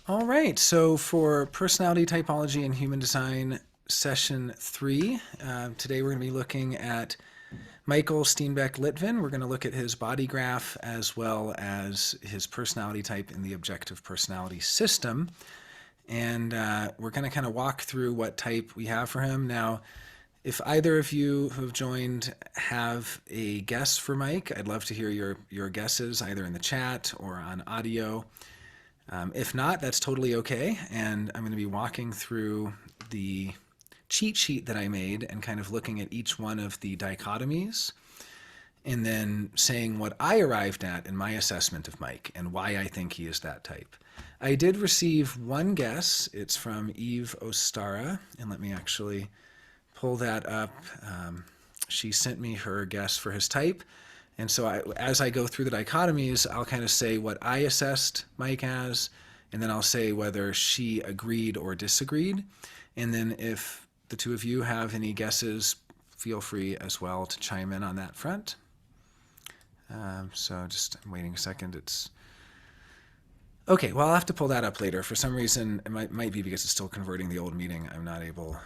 All right, so for personality typology and human design session 3, today we're going to be looking at Michael Stenbæk Litven. We're going to look at his body graph as well as his personality type in the objective personality system. And we're going to kind of walk through what type we have for him. Now, if either of you who have joined have a guess for Mike, I'd love to hear your guesses either in the chat or on audio. If not, that's totally okay. And I'm going to be walking through the cheat sheet that I made and kind of looking at each one of the dichotomies and then saying what I arrived at in my assessment of Mike and why I think he is that type. I did receive one guess. It's from Eve Ostara, and let me actually pull that up. She sent me her guess for his type. And so as I go through the dichotomies, I'll kind of say what I assessed Mike as, and then I'll say whether she agreed or disagreed. And then if the two of you have any guesses, feel free as well to chime in on that front. So just I'm waiting a second. It's okay. Well, I'll have to pull that up later. For some reason, it might be because it's still converting the old meeting. I'm not able.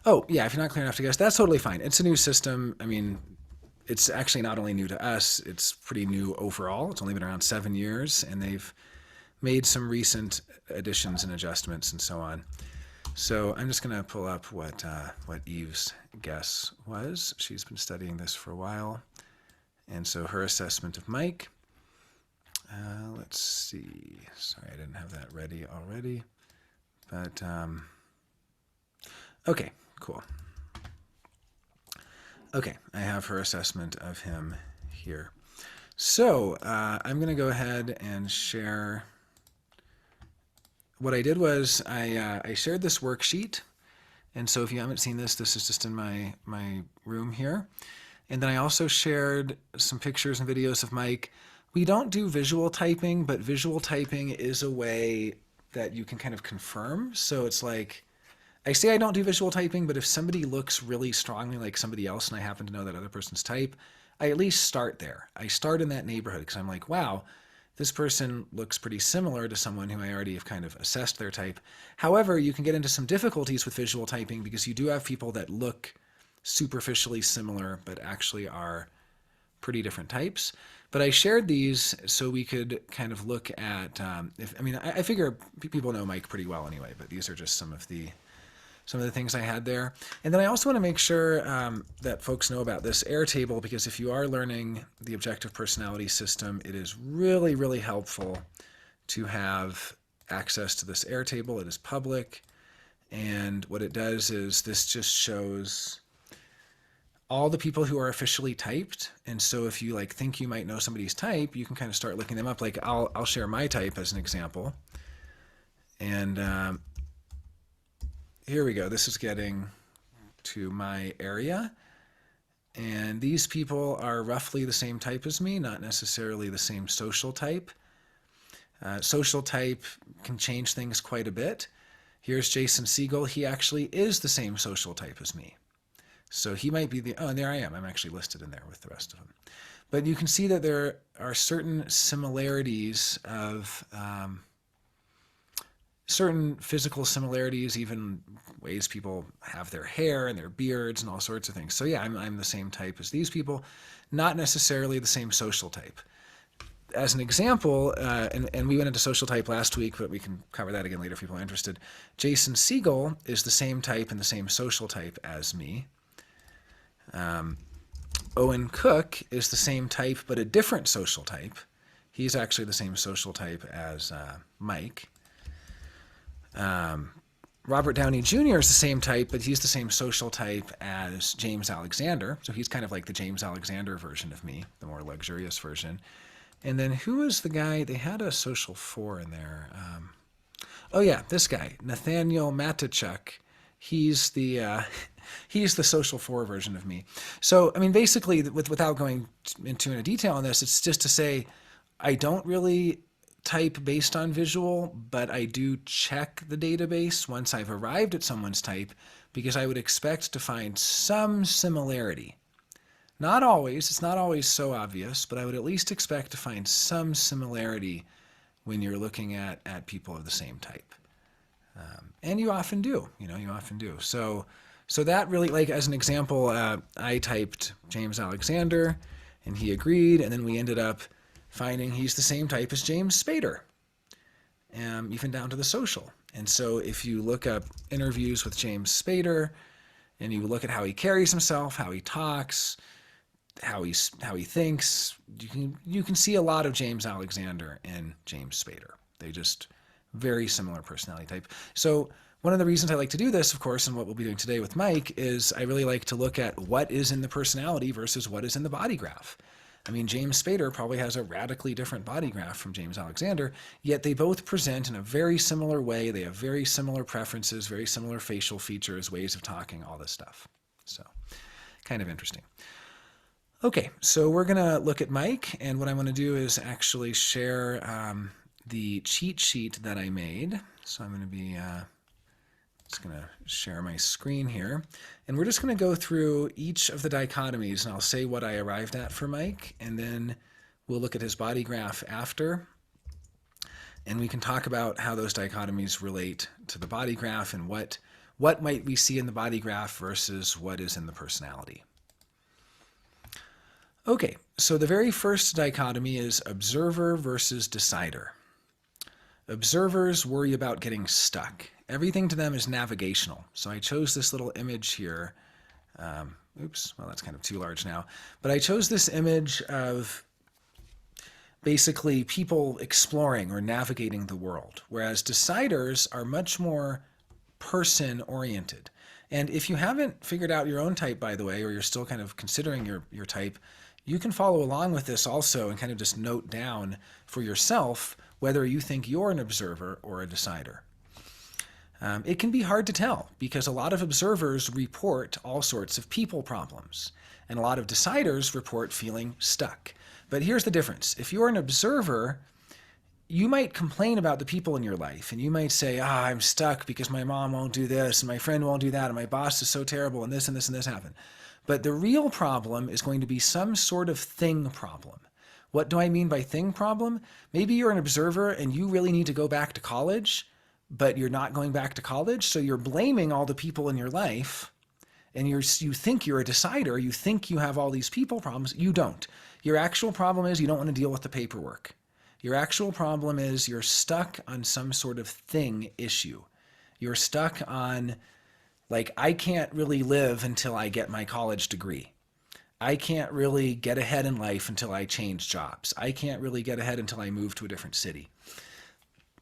Oh, yeah, if you're not clear enough to guess, that's totally fine. It's a new system. I mean, it's actually not only new to us, it's pretty new overall. It's only been around 7 years, and they've made some recent additions and adjustments and so on. So I'm just going to pull up what Eve's guess was. She's been studying this for a while. And so her assessment of Mike, let's see. Sorry, I didn't have that ready already. But, okay, cool. Okay, I have her assessment of him here. So I'm going to go ahead and share. What I did was I shared this worksheet. And so if you haven't seen this, this is just in my room here. And then I also shared some pictures and videos of Mike. We don't do visual typing, but visual typing is a way that you can kind of confirm. So it's like, I say I don't do visual typing, but if somebody looks really strongly like somebody else and I happen to know that other person's type, I at least start there. I start in that neighborhood because I'm like, wow, this person looks pretty similar to someone who I already have kind of assessed their type. However, you can get into some difficulties with visual typing because you do have people that look superficially similar but actually are pretty different types. But I shared these so we could kind of look at, I figure people know Mike pretty well anyway, but these are just some of the things I had there. And then I also want to make sure that folks know about this Airtable, because if you are learning the objective personality system, it is really, really helpful to have access to this Airtable. It is public. And what it does is this just shows all the people who are officially typed. And so if you like think you might know somebody's type, you can kind of start looking them up. Like I'll share my type as an example. And here we go. This is getting to my area. And these people are roughly the same type as me, not necessarily the same social type. Social type can change things quite a bit. Here's Jason Siegel. He actually is the same social type as me. So he might be and there I am. I'm actually listed in there with the rest of them. But you can see that there are certain similarities of certain physical similarities, even ways people have their hair and their beards and all sorts of things. So yeah, I'm the same type as these people, not necessarily the same social type. As an example, and we went into social type last week, but we can cover that again later if people are interested. Jason Siegel is the same type and the same social type as me. Owen Cook is the same type but a different social type. He's actually the same social type as Mike. Robert Downey Jr. is the same type, but he's the same social type as James Alexander. So he's kind of like the James Alexander version of me, the more luxurious version. And then who is the guy? They had a social 4 in there. Oh yeah, this guy, Nathaniel Matichuk. He's the social 4 version of me. So I mean, basically, without going into any detail on this, it's just to say I don't really type based on visual, but I do check the database once I've arrived at someone's type because I would expect to find some similarity. Not always, it's not always so obvious, but I would at least expect to find some similarity when you're looking at people of the same type. And you often do, you often do. So that really, like as an example, I typed James Alexander and he agreed, and then we ended up finding he's the same type as James Spader, even down to the social. And so if you look up interviews with James Spader and you look at how he carries himself, how he talks, how he thinks, you can see a lot of James Alexander and James Spader. They just very similar personality type. So one of the reasons I like to do this, of course, and what we'll be doing today with Mike, is I really like to look at what is in the personality versus what is in the body graph. I mean, James Spader probably has a radically different body graph from James Alexander, yet they both present in a very similar way. They have very similar preferences, very similar facial features, ways of talking, all this stuff. So kind of interesting. Okay, so we're going to look at Mike, and what I want to do is actually share the cheat sheet that I made. So I'm going to be just going to share my screen here, and we're just going to go through each of the dichotomies, and I'll say what I arrived at for Mike, and then we'll look at his body graph after, and we can talk about how those dichotomies relate to the body graph and what might we see in the body graph versus what is in the personality. Okay, so the very first dichotomy is observer versus decider. Observers worry about getting stuck. Everything to them is navigational. So I chose this little image here. Oops, well, that's kind of too large now. But I chose this image of basically people exploring or navigating the world, whereas deciders are much more person-oriented. And if you haven't figured out your own type, by the way, or you're still kind of considering your type, you can follow along with this also and kind of just note down for yourself whether you think you're an observer or a decider. It can be hard to tell because a lot of observers report all sorts of people problems, and a lot of deciders report feeling stuck. But here's the difference. If you're an observer, you might complain about the people in your life, and you might say, I'm stuck because my mom won't do this, and my friend won't do that, and my boss is so terrible, and this and this and this happened. But the real problem is going to be some sort of thing problem. What do I mean by thing problem? Maybe you're an observer and you really need to go back to college, but you're not going back to college, so you're blaming all the people in your life, and you think you're a decider, you think you have all these people problems. You don't. Your actual problem is you don't want to deal with the paperwork. Your actual problem is you're stuck on some sort of thing issue. You're stuck on, like, I can't really live until I get my college degree. I can't really get ahead in life until I change jobs. I can't really get ahead until I move to a different city.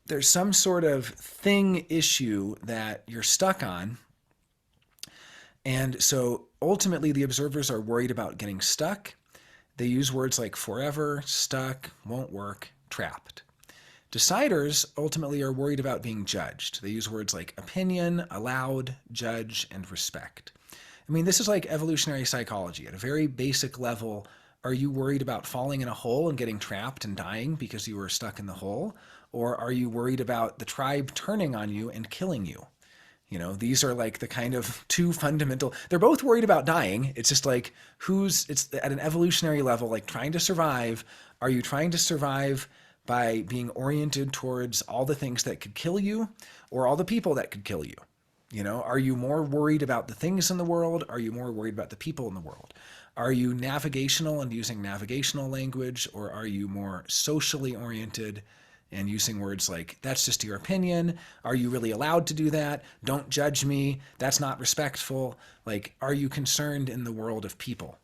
There's some sort of thing issue that you're stuck on. And so ultimately the observers are worried about getting stuck. They use words like forever, stuck, won't work, trapped. Deciders ultimately are worried about being judged. They use words like opinion, allowed, judge, and respect. I mean, this is like evolutionary psychology. At a very basic level, are you worried about falling in a hole and getting trapped and dying because you were stuck in the hole? Or are you worried about the tribe turning on you and killing you? These are like the kind of two fundamental, they're both worried about dying. It's just like it's at an evolutionary level, like trying to survive. Are you trying to survive by being oriented towards all the things that could kill you or all the people that could kill you? Are you more worried about the things in the world? Are you more worried about the people in the world? Are you navigational and using navigational language, or are you more socially oriented and using words like, that's just your opinion? Are you really allowed to do that? Don't judge me. That's not respectful. Like, are you concerned in the world of people?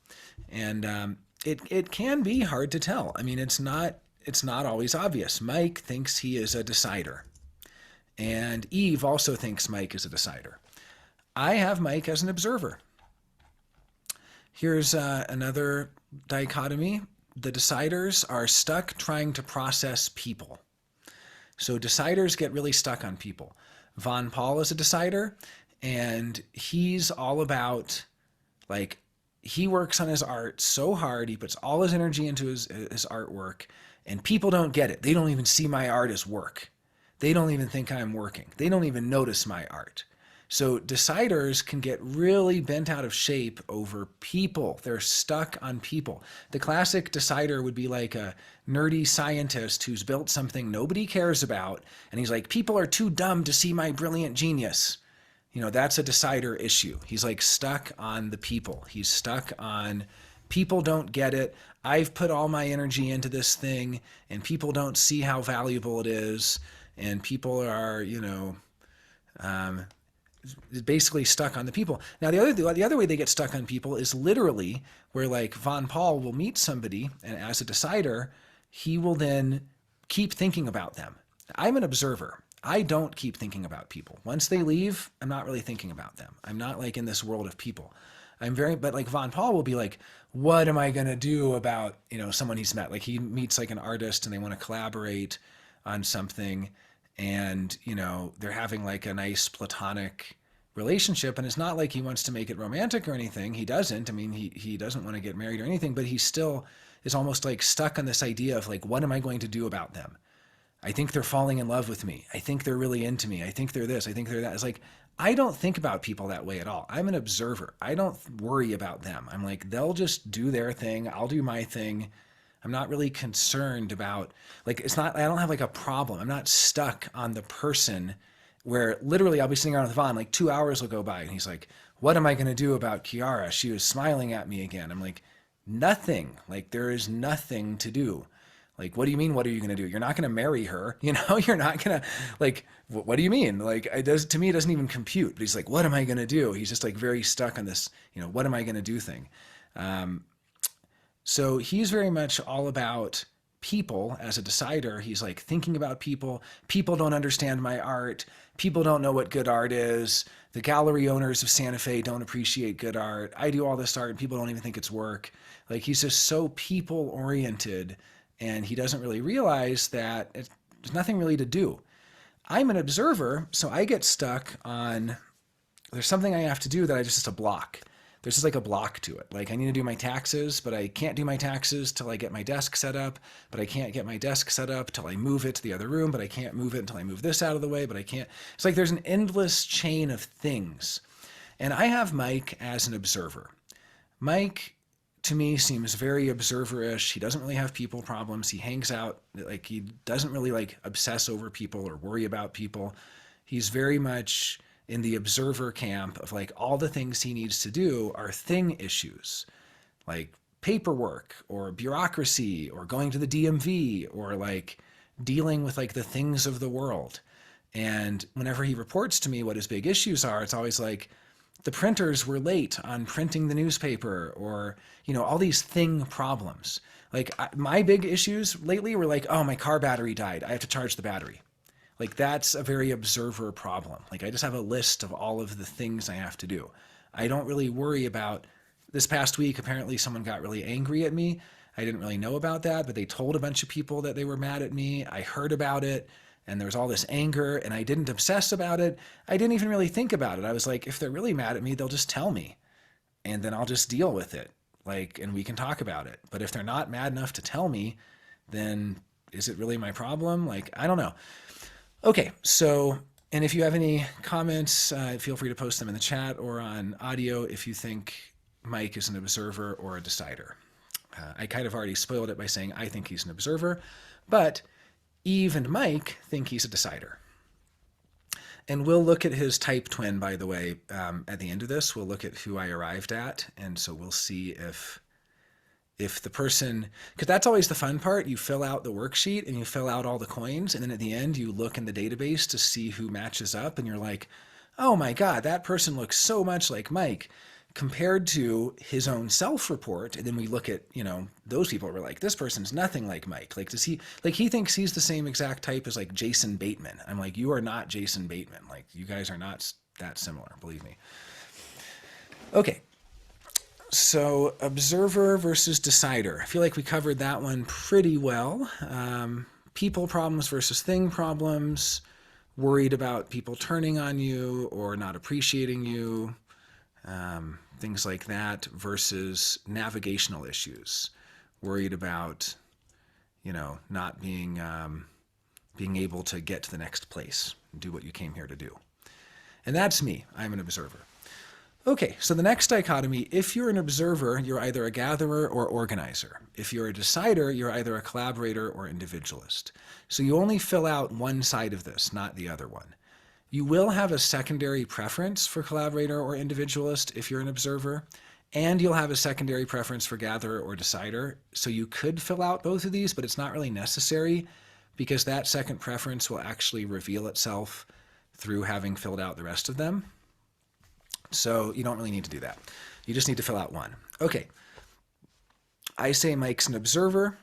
And it can be hard to tell. I mean, it's not always obvious. Mike thinks he is a decider. And Eve also thinks Mike is a decider. I have Mike as an observer. Here's another dichotomy. The deciders are stuck trying to process people. So deciders get really stuck on people. Von Paul is a decider, and he's all about, like, he works on his art so hard, he puts all his energy into his artwork, and people don't get it. They don't even see my art as work. They don't even think I'm working. They don't even notice my art. So deciders can get really bent out of shape over people. They're stuck on people. The classic decider would be like a nerdy scientist who's built something nobody cares about, and he's like, people are too dumb to see my brilliant genius. You know, that's a decider issue. He's like stuck on the people. He's stuck on people don't get it. I've put all my energy into this thing, and people don't see how valuable it is, and people are, um, basically stuck on the people. Now, the other way they get stuck on people is literally where like Von Paul will meet somebody, and as a decider, he will then keep thinking about them. I'm an observer. I don't keep thinking about people. Once they leave, I'm not really thinking about them. I'm not like in this world of people. But like Von Paul will be like, what am I going to do about, someone he's met? Like he meets like an artist and they want to collaborate on something, and, they're having like a nice platonic relationship, and it's not like he wants to make it romantic or anything. He doesn't. I mean, he doesn't want to get married or anything, but he still is almost like stuck on this idea of like, what am I going to do about them? I think they're falling in love with me. I think they're really into me. I think they're this. I think they're that. It's like, I don't think about people that way at all. I'm an observer. I don't worry about them. I'm like, they'll just do their thing. I'll do my thing. I'm not really concerned about, like, I don't have like a problem. I'm not stuck on the person where literally I'll be sitting around with Vaughn, like 2 hours will go by and he's like, what am I going to do about Kiara? She was smiling at me again. I'm like, nothing. Like, there is nothing to do. Like, what do you mean? What are you going to do? You're not going to marry her. You're not going to, like, what do you mean? Like, to me, it doesn't even compute. But he's like, what am I going to do? He's just like very stuck on this, what am I going to do thing. So he's very much all about people as a decider. He's like thinking about people. People don't understand my art. People don't know what good art is. The gallery owners of Santa Fe don't appreciate good art. I do all this art and people don't even think it's work. Like, he's just so people oriented, and he doesn't really realize that there's nothing really to do. I'm an observer, so I get stuck on, there's something I have to do that just a block. There's just like a block to it. Like, I need to do my taxes, but I can't do my taxes till I get my desk set up, but I can't get my desk set up till I move it to the other room, but I can't move it until I move this out of the way, but I can't. It's like there's an endless chain of things. And I have Mike as an observer. Mike, to me, seems very observerish. He doesn't really have people problems. He hangs out, like, he doesn't really like obsess over people or worry about people. He's very much in the observer camp of like, all the things he needs to do are thing issues, like paperwork or bureaucracy or going to the DMV or like dealing with like the things of the world. And whenever he reports to me what his big issues are, it's always like, the printers were late on printing the newspaper, or, all these thing problems. Like, my big issues lately were like, oh, my car battery died. I have to charge the battery. Like, that's a very observer problem. Like, I just have a list of all of the things I have to do. I don't really worry about, this past week, apparently someone got really angry at me. I didn't really know about that, but they told a bunch of people that they were mad at me. I heard about it, and there was all this anger, and I didn't obsess about it. I didn't even really think about it. I was like, if they're really mad at me, they'll just tell me, and then I'll just deal with it. Like, and we can talk about it. But if they're not mad enough to tell me, then is it really my problem? Like, I don't know. Okay, so, and if you have any comments, feel free to post them in the chat or on audio if you think Mike is an observer or a decider. I kind of already spoiled it by saying I think he's an observer, but Eve and Mike think he's a decider. And we'll look at his type twin, by the way, at the end of this. We'll look at who I arrived at, and so we'll see if the person, because that's always the fun part. You fill out the worksheet and you fill out all the coins, and then at the end you look in the database to see who matches up, and you're like, oh my God, that person looks so much like Mike compared to his own self-report. And then we look at, those people, we're like, this person's nothing like Mike. Like, he thinks he's the same exact type as like Jason Bateman. I'm like, you are not Jason Bateman. Like, you guys are not that similar, believe me. Okay. So observer versus decider. I feel like we covered that one pretty well. People problems versus thing problems, worried about people turning on you or not appreciating you, things like that, versus navigational issues, worried about, not being able to get to the next place, do what you came here to do. And that's me. I'm an observer. Okay, so the next dichotomy, if you're an observer, you're either a gatherer or organizer. If you're a decider, you're either a collaborator or individualist. So you only fill out one side of this, not the other one. You will have a secondary preference for collaborator or individualist if you're an observer, and you'll have a secondary preference for gatherer or decider. So you could fill out both of these, but it's not really necessary because that second preference will actually reveal itself through having filled out the rest of them. So you don't really need to do that. You just need to fill out one. Okay. I say Mike's an observer.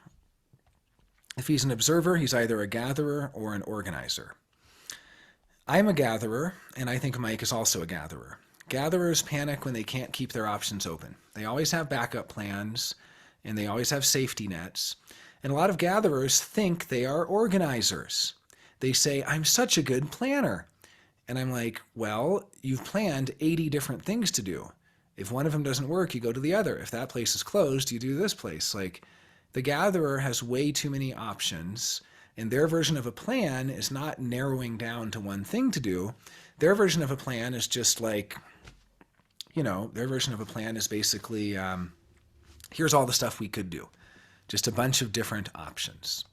If he's an observer, he's either a gatherer or an organizer. I'm a gatherer, and I think Mike is also a gatherer. Gatherers panic when they can't keep their options open. They always have backup plans, and they always have safety nets. And a lot of gatherers think they are organizers. They say, I'm such a good planner. And I'm like, well, you've planned 80 different things to do. If one of them doesn't work, you go to the other. If that place is closed, you do this place. Like, the gatherer has way too many options, and their version of a plan is not narrowing down to one thing to do. Their version of a plan is just like, their version of a plan is basically, here's all the stuff we could do. Just a bunch of different options.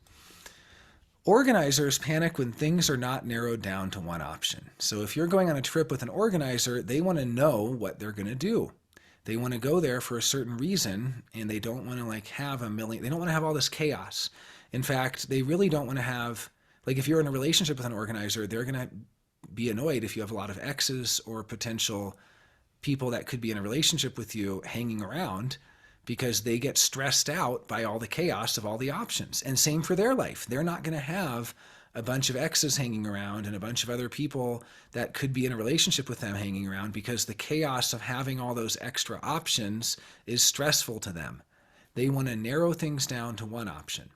Organizers panic when things are not narrowed down to one option. So if you're going on a trip with an organizer, they want to know what they're going to do. They want to go there for a certain reason, and they don't want to have they don't want to have all this chaos. In fact, they really don't want to have, if you're in a relationship with an organizer, they're going to be annoyed if you have a lot of exes or potential people that could be in a relationship with you hanging around, because they get stressed out by all the chaos of all the options. And same for their life. They're not going to have a bunch of exes hanging around and a bunch of other people that could be in a relationship with them hanging around, because the chaos of having all those extra options is stressful to them. They want to narrow things down to one option.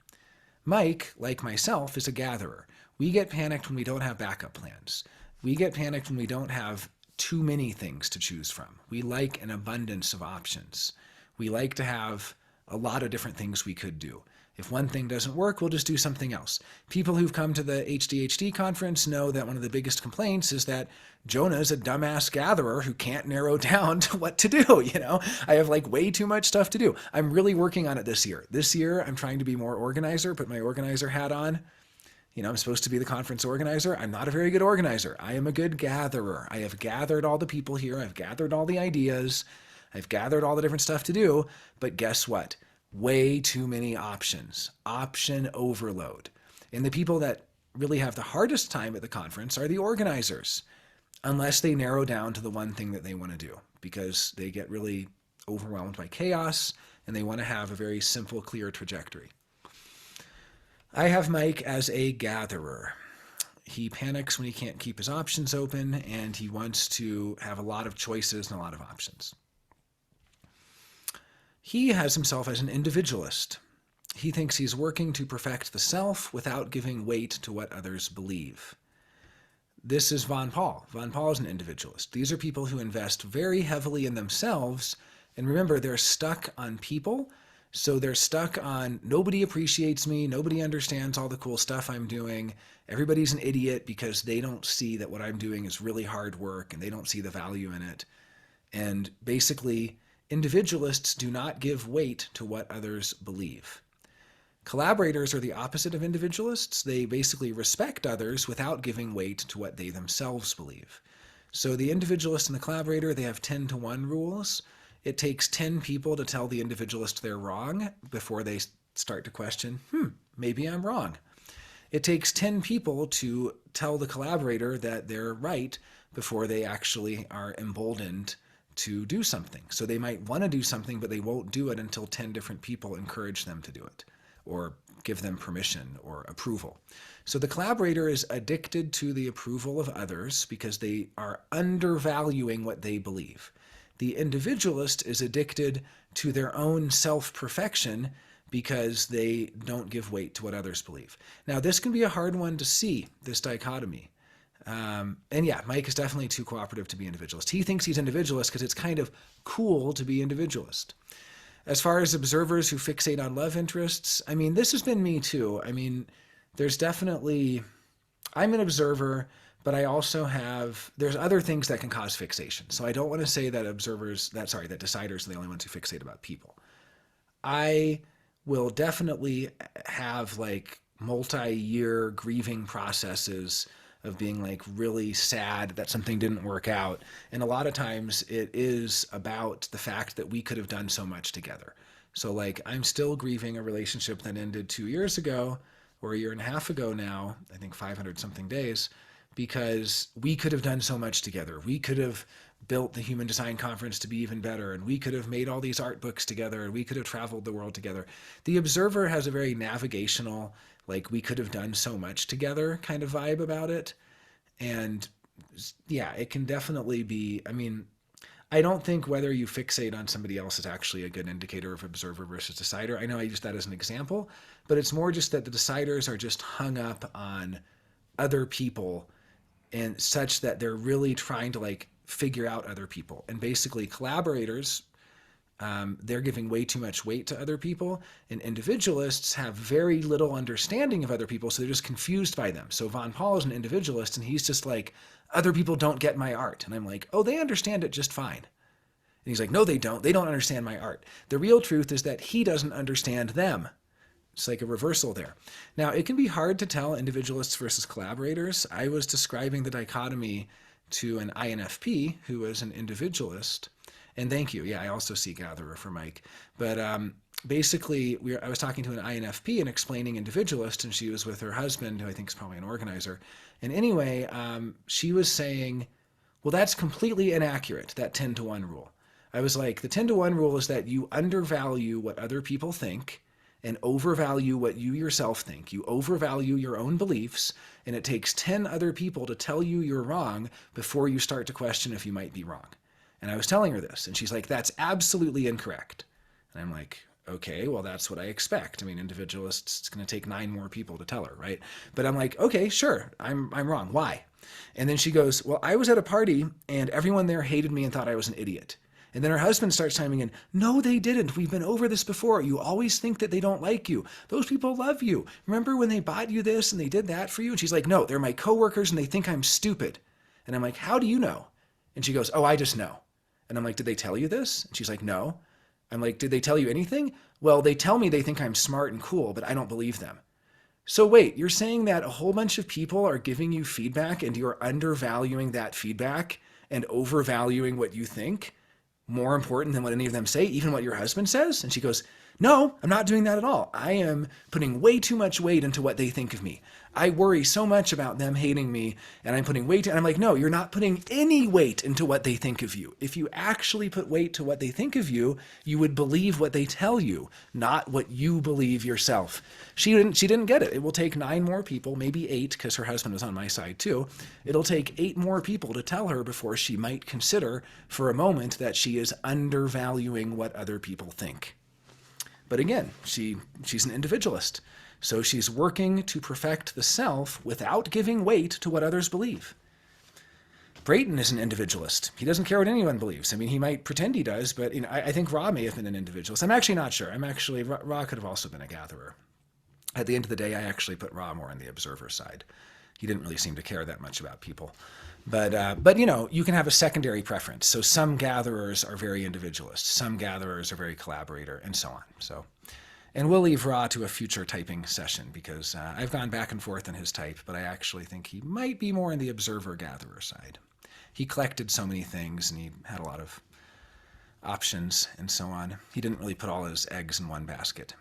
Mike, like myself, is a gatherer. We get panicked when we don't have backup plans. We get panicked when we don't have too many things to choose from. We like an abundance of options. We like to have a lot of different things we could do. If one thing doesn't work, we'll just do something else. People who've come to the HDHD conference know that one of the biggest complaints is that Jonah's a dumbass gatherer who can't narrow down to what to do. I have way too much stuff to do. I'm really working on it this year. This year, I'm trying to be more organizer, put my organizer hat on. I'm supposed to be the conference organizer. I'm not a very good organizer. I am a good gatherer. I have gathered all the people here. I've gathered all the ideas. I've gathered all the different stuff to do, but guess what? Way too many options. Option overload. And the people that really have the hardest time at the conference are the organizers, unless they narrow down to the one thing that they want to do, because they get really overwhelmed by chaos and they want to have a very simple, clear trajectory. I have Mike as a gatherer. He panics when he can't keep his options open, and he wants to have a lot of choices and a lot of options. He has himself as an individualist. He thinks he's working to perfect the self without giving weight to what others believe. This is Von Paul. Von Paul is an individualist. These are people who invest very heavily in themselves. And remember, they're stuck on people. So they're stuck on, nobody appreciates me, nobody understands all the cool stuff I'm doing, everybody's an idiot because they don't see that what I'm doing is really hard work and they don't see the value in it. And basically, individualists do not give weight to what others believe. Collaborators are the opposite of individualists. They basically respect others without giving weight to what they themselves believe. So the individualist and the collaborator, they have 10-to-1 rules. It takes 10 people to tell the individualist they're wrong before they start to question, maybe I'm wrong. It takes 10 people to tell the collaborator that they're right before they actually are emboldened to do something. So they might want to do something, but they won't do it until 10 different people encourage them to do it or give them permission or approval. So the collaborator is addicted to the approval of others because they are undervaluing what they believe. The individualist is addicted to their own self-perfection because they don't give weight to what others believe. Now, this can be a hard one to see, this dichotomy. And yeah, Mike is definitely too cooperative to be individualist. He thinks he's individualist because it's kind of cool to be individualist. As far as observers who fixate on love interests, I mean, this has been me too. I mean, there's definitely, I'm an observer, but I also have, there's other things that can cause fixation. So I don't want to say that that deciders are the only ones who fixate about people. I will definitely have like multi-year grieving processes of being like really sad that something didn't work out. And a lot of times it is about the fact that we could have done so much together. So like I'm still grieving a relationship that ended 2 years ago or a year and a half ago now, I think 500 something days, because we could have done so much together. We could have built the Human Design Conference to be even better, and we could have made all these art books together, and we could have traveled the world together. The Observer has a very navigational, like we could have done so much together kind of vibe about it. And yeah, it can definitely be, I mean, I don't think whether you fixate on somebody else is actually a good indicator of observer versus decider. I know I used that as an example, but it's more just that the deciders are just hung up on other people and such that they're really trying to like figure out other people. And basically collaborators, they're giving way too much weight to other people, and individualists have very little understanding of other people, so they're just confused by them. So Von Paul is an individualist, and he's just like, other people don't get my art. And I'm like, oh, they understand it just fine. And he's like, no, they don't. They don't understand my art. The real truth is that he doesn't understand them. It's like a reversal there. Now, it can be hard to tell individualists versus collaborators. I was describing the dichotomy to an INFP who is an individualist. And thank you. Yeah, I also see gatherer for Mike. But basically, I was talking to an INFP and explaining individualist, and she was with her husband, who I think is probably an organizer. And anyway, she was saying, well, that's completely inaccurate, that 10-to-1 rule. I was like, the 10-to-1 rule is that you undervalue what other people think and overvalue what you yourself think. You overvalue your own beliefs, and it takes 10 other people to tell you you're wrong before you start to question if you might be wrong. And I was telling her this, and she's like, that's absolutely incorrect. And I'm like, okay, well, that's what I expect. I mean, individualists, it's going to take 9 more people to tell her, right? But I'm like, okay, sure, I'm wrong. Why? And then she goes, well, I was at a party, and everyone there hated me and thought I was an idiot. And then her husband starts chiming in, no, they didn't. We've been over this before. You always think that they don't like you. Those people love you. Remember when they bought you this and they did that for you? And she's like, no, they're my coworkers and they think I'm stupid. And I'm like, how do you know? And she goes, oh, I just know. And I'm like, did they tell you this? And she's like, no. I'm like, did they tell you anything? Well, they tell me they think I'm smart and cool, but I don't believe them. So wait, you're saying that a whole bunch of people are giving you feedback and you're undervaluing that feedback and overvaluing what you think? More important than what any of them say, even what your husband says? And she goes, no, I'm not doing that at all. I am putting way too much weight into what they think of me. I worry so much about them hating me, and I'm putting weight, and I'm like, no, you're not putting any weight into what they think of you. If you actually put weight to what they think of you, you would believe what they tell you, not what you believe yourself. She didn't get it. It will take 9 more people, maybe 8, because her husband was on my side too. It'll take 8 more people to tell her before she might consider for a moment that she is undervaluing what other people think. But again, she's an individualist. So she's working to perfect the self without giving weight to what others believe. Brayton is an individualist. He doesn't care what anyone believes. I mean, he might pretend he does, but I think Ra may have been an individualist. I'm actually not sure. Ra could have also been a gatherer. At the end of the day, I actually put Ra more on the observer side. He didn't really seem to care that much about people. But you know, you can have a secondary preference. So some gatherers are very individualist. Some gatherers are very collaborator, and so on. So, and we'll leave Ra to a future typing session because I've gone back and forth on his type, but I actually think he might be more on the observer-gatherer side. He collected so many things, and he had a lot of options and so on. He didn't really put all his eggs in one basket,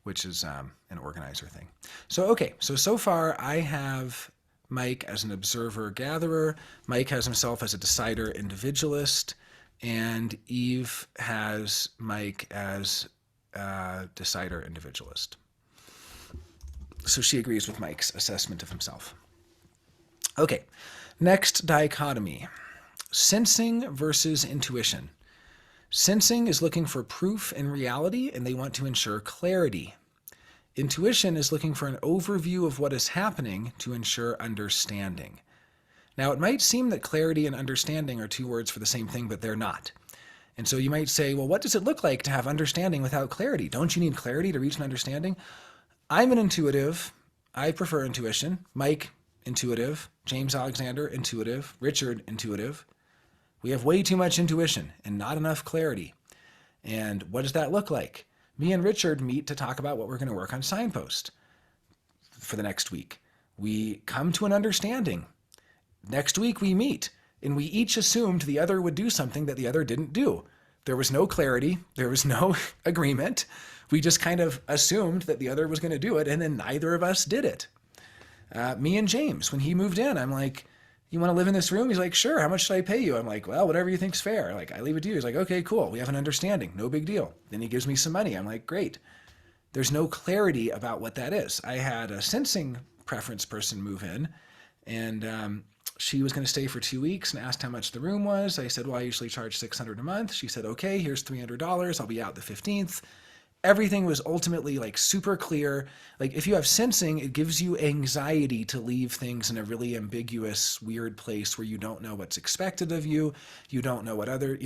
which is an organizer thing. So, okay, so far I have Mike as an observer-gatherer. Mike has himself as a decider-individualist, and Eve has Mike as a decider-individualist. So she agrees with Mike's assessment of himself. Okay, next dichotomy, sensing versus intuition. Sensing is looking for proof and reality, and they want to ensure clarity. Intuition is looking for an overview of what is happening to ensure understanding. Now, it might seem that clarity and understanding are 2 words for the same thing, but they're not. And so you might say, well, what does it look like to have understanding without clarity? Don't you need clarity to reach an understanding? I'm an intuitive. I prefer intuition. Mike intuitive. James Alexander, intuitive. Richard, intuitive. We have way too much intuition and not enough clarity. And what does that look like? Me and Richard meet to talk about what we're going to work on Signpost for the next week. We come to an understanding. Next week we meet, and we each assumed the other would do something that the other didn't do. There was no clarity. There was no agreement. We just kind of assumed that the other was going to do it, and then neither of us did it. Me and James, when he moved in, I'm like, you want to live in this room? He's like, sure. How much should I pay you? I'm like, well, whatever you think's fair. Like, I leave it to you. He's like, okay, cool. We have an understanding. No big deal. Then he gives me some money. I'm like, great. There's no clarity about what that is. I had a sensing preference person move in, and she was going to stay for 2 weeks and asked how much the room was. I said, well, I usually charge $600 a month. She said, okay, here's $300. I'll be out the 15th. Everything was ultimately like super clear. Like if you have sensing, it gives you anxiety to leave things in a really ambiguous, weird place where you don't know what's expected of you. You don't know what other,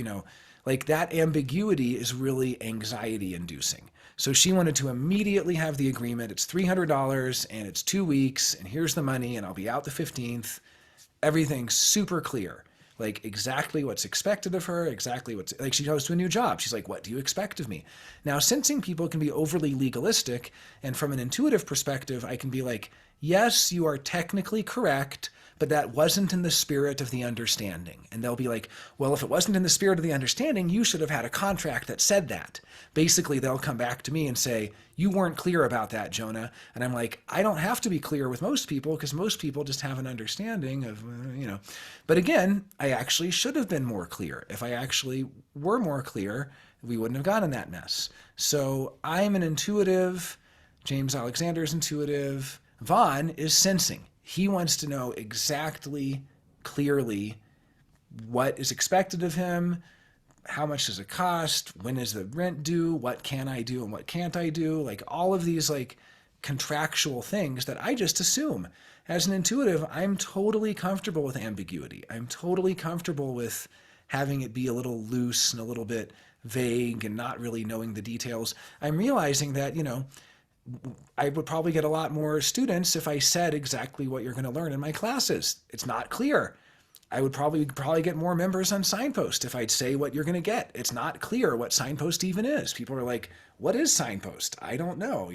like that ambiguity is really anxiety inducing. So she wanted to immediately have the agreement. It's $300 and it's 2 weeks and here's the money and I'll be out the 15th. Everything's super clear. Like exactly what's expected of her, exactly what's, like she goes to a new job. She's like, what do you expect of me? Now, sensing people can be overly legalistic. And from an intuitive perspective, I can be like, yes, you are technically correct, but that wasn't in the spirit of the understanding. And they'll be like, well, if it wasn't in the spirit of the understanding, you should have had a contract that said that. Basically, they'll come back to me and say, you weren't clear about that, Jonah. And I'm like, I don't have to be clear with most people because most people just have an understanding of, But again, I actually should have been more clear. If I actually were more clear, we wouldn't have gotten that mess. So I'm an intuitive. James Alexander's intuitive. Vaughn is sensing. He wants to know exactly, clearly, what is expected of him, how much does it cost, when is the rent due, what can I do and what can't I do, like all of these like contractual things that I just assume. As an intuitive, I'm totally comfortable with ambiguity. I'm totally comfortable with having it be a little loose and a little bit vague and not really knowing the details. I'm realizing that, I would probably get a lot more students if I said exactly what you're going to learn in my classes. It's not clear. I would probably get more members on Signpost if I'd say what you're going to get. It's not clear what Signpost even is. People are like, what is Signpost? I don't know,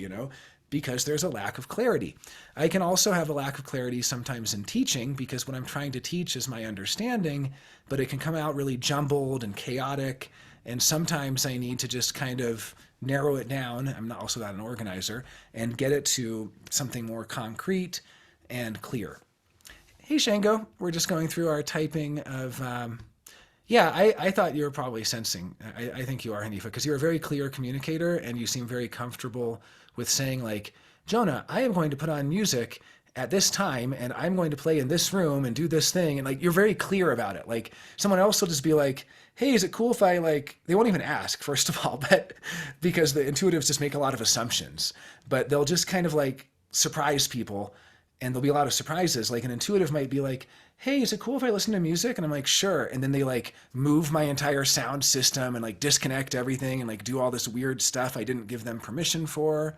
because there's a lack of clarity. I can also have a lack of clarity sometimes in teaching because what I'm trying to teach is my understanding, but it can come out really jumbled and chaotic. And sometimes I need to just kind of narrow it down. I'm not also not an organizer, and get it to something more concrete and clear. Hey, Shango, we're just going through our typing of, I thought you were probably sensing. I think you are, Hanifa, because you're a very clear communicator and you seem very comfortable with saying like, Jonah, I am going to put on music at this time and I'm going to play in this room and do this thing. And like, you're very clear about it. Like someone else will just be like, hey, is it cool if I they won't even ask, first of all, but because the intuitives just make a lot of assumptions, but they'll just kind of like surprise people and there'll be a lot of surprises. Like an intuitive might be like, hey, is it cool if I listen to music? And I'm like, sure. And then they like move my entire sound system and like disconnect everything and like do all this weird stuff I didn't give them permission for.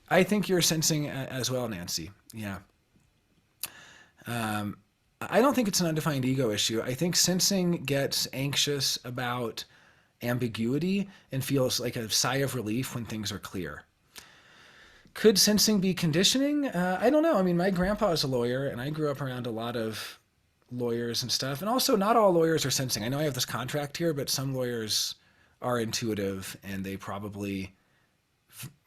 I think you're sensing as well, Nancy. Yeah. I don't think it's an undefined ego issue. I think sensing gets anxious about ambiguity and feels like a sigh of relief when things are clear. Could sensing be conditioning? I don't know. I mean, my grandpa is a lawyer and I grew up around a lot of lawyers and stuff. And also not all lawyers are sensing. I know I have this contract here, but some lawyers are intuitive and they probably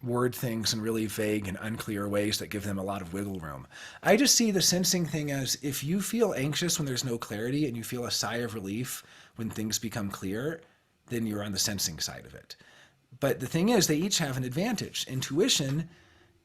word things in really vague and unclear ways that give them a lot of wiggle room. I just see the sensing thing as if you feel anxious when there's no clarity and you feel a sigh of relief when things become clear, then you're on the sensing side of it. But the thing is, they each have an advantage. Intuition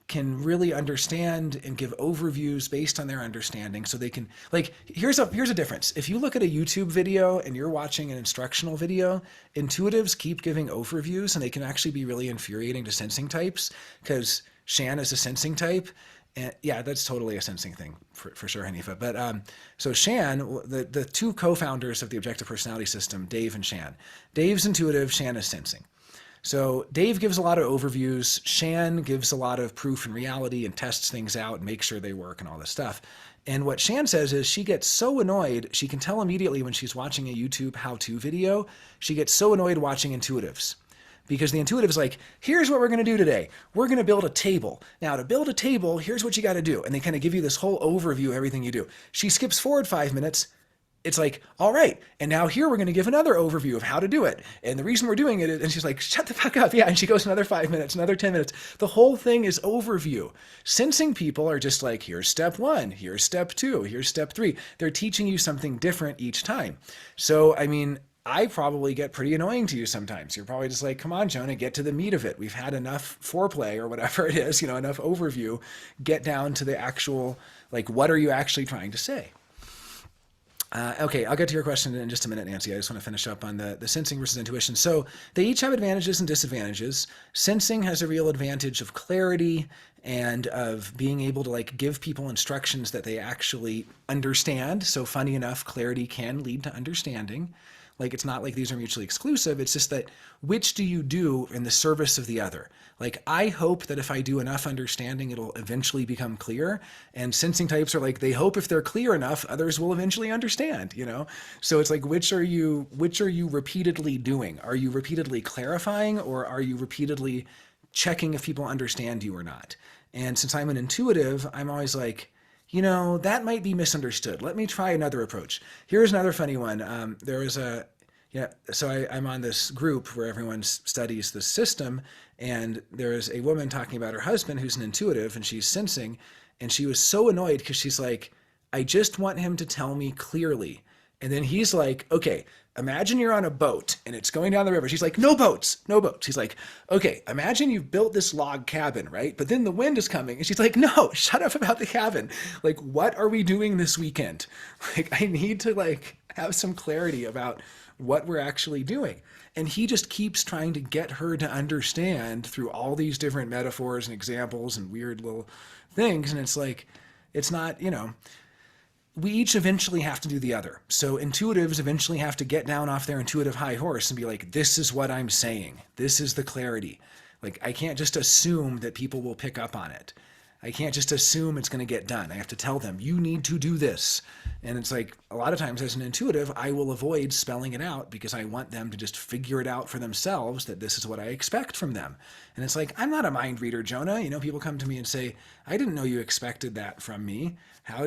can really understand and give overviews based on their understanding. So they can, like, here's a difference. If you look at a YouTube video and you're watching an instructional video, intuitives keep giving overviews and they can actually be really infuriating to sensing types because Shan is a sensing type. And yeah, that's totally a sensing thing for sure, Hanifa. But so Shan, the two co-founders of the objective personality system, Dave and Shan. Dave's intuitive, Shan is sensing. So Dave gives a lot of overviews. Shan gives a lot of proof and reality and tests things out and makes sure they work and all this stuff. And what Shan says is she gets so annoyed, she can tell immediately when she's watching a YouTube how-to video, she gets so annoyed watching intuitives. Because the intuitive is like, here's what we're going to do today. We're going to build a table. Now, to build a table, here's what you got to do. And they kind of give you this whole overview of everything you do. She skips forward 5 minutes. It's like, all right, and now here we're going to give another overview of how to do it. And the reason we're doing it, and she's like, shut the fuck up. Yeah, and she goes another 5 minutes, another 10 minutes. The whole thing is overview. Sensing people are just like, here's step 1, here's step 2, here's step 3. They're teaching you something different each time. So, I mean, I probably get pretty annoying to you sometimes. You're probably just like, come on, Jonah, get to the meat of it. We've had enough foreplay or whatever it is, enough overview. Get down to the actual, like, what are you actually trying to say? Okay, I'll get to your question in just a minute, Nancy. I just want to finish up on the sensing versus intuition. So they each have advantages and disadvantages. Sensing has a real advantage of clarity and of being able to like give people instructions that they actually understand. So funny enough, clarity can lead to understanding. Like, it's not like these are mutually exclusive. It's just that which do you do in the service of the other? Like, I hope that if I do enough understanding, it'll eventually become clear. And sensing types are like, they hope if they're clear enough, others will eventually understand, So it's like, which are you repeatedly doing? Are you repeatedly clarifying, or are you repeatedly checking if people understand you or not? And since I'm an intuitive, I'm always like, that might be misunderstood. Let me try another approach. Here's another funny one. I'm on this group where everyone studies the system, and there is a woman talking about her husband who's an intuitive, and she's sensing, and she was so annoyed because she's like, I just want him to tell me clearly. And then he's like, okay, imagine you're on a boat and it's going down the river. She's like, no boats, no boats. He's like, okay, imagine you've built this log cabin, right? But then the wind is coming. And she's like, no, shut up about the cabin. Like, what are we doing this weekend? Like, I need to like have some clarity about what we're actually doing. And he just keeps trying to get her to understand through all these different metaphors and examples and weird little things. And it's like, it's not, we each eventually have to do the other. So intuitives eventually have to get down off their intuitive high horse and be like, this is what I'm saying. This is the clarity. Like, I can't just assume that people will pick up on it. I can't just assume it's going to get done. I have to tell them, you need to do this. And it's like, a lot of times as an intuitive, I will avoid spelling it out because I want them to just figure it out for themselves, that this is what I expect from them. And it's like, I'm not a mind reader, Jonah. People come to me and say, I didn't know you expected that from me. How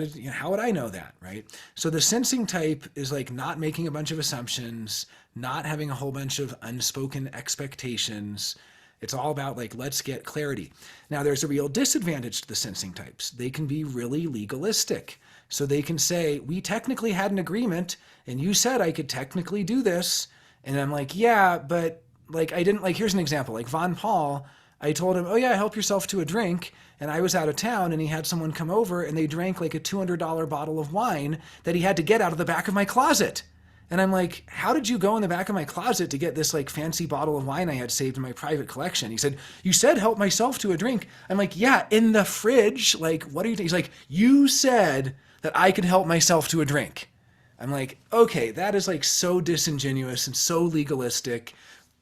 would I know that, right? So the sensing type is like not making a bunch of assumptions, not having a whole bunch of unspoken expectations. It's all about like, let's get clarity. Now, there's a real disadvantage to the sensing types. They can be really legalistic. So they can say, we technically had an agreement and you said I could technically do this. And I'm like, yeah, but like, I didn't, like, here's an example. Like Von Paul, I told him, oh yeah, help yourself to a drink. And I was out of town and he had someone come over and they drank like a $200 bottle of wine that he had to get out of the back of my closet. And I'm like, how did you go in the back of my closet to get this like fancy bottle of wine I had saved in my private collection? He said, you said help myself to a drink. I'm like, yeah, in the fridge. Like, what do you think? He's like, you said that I could help myself to a drink. I'm like, okay, that is like so disingenuous and so legalistic.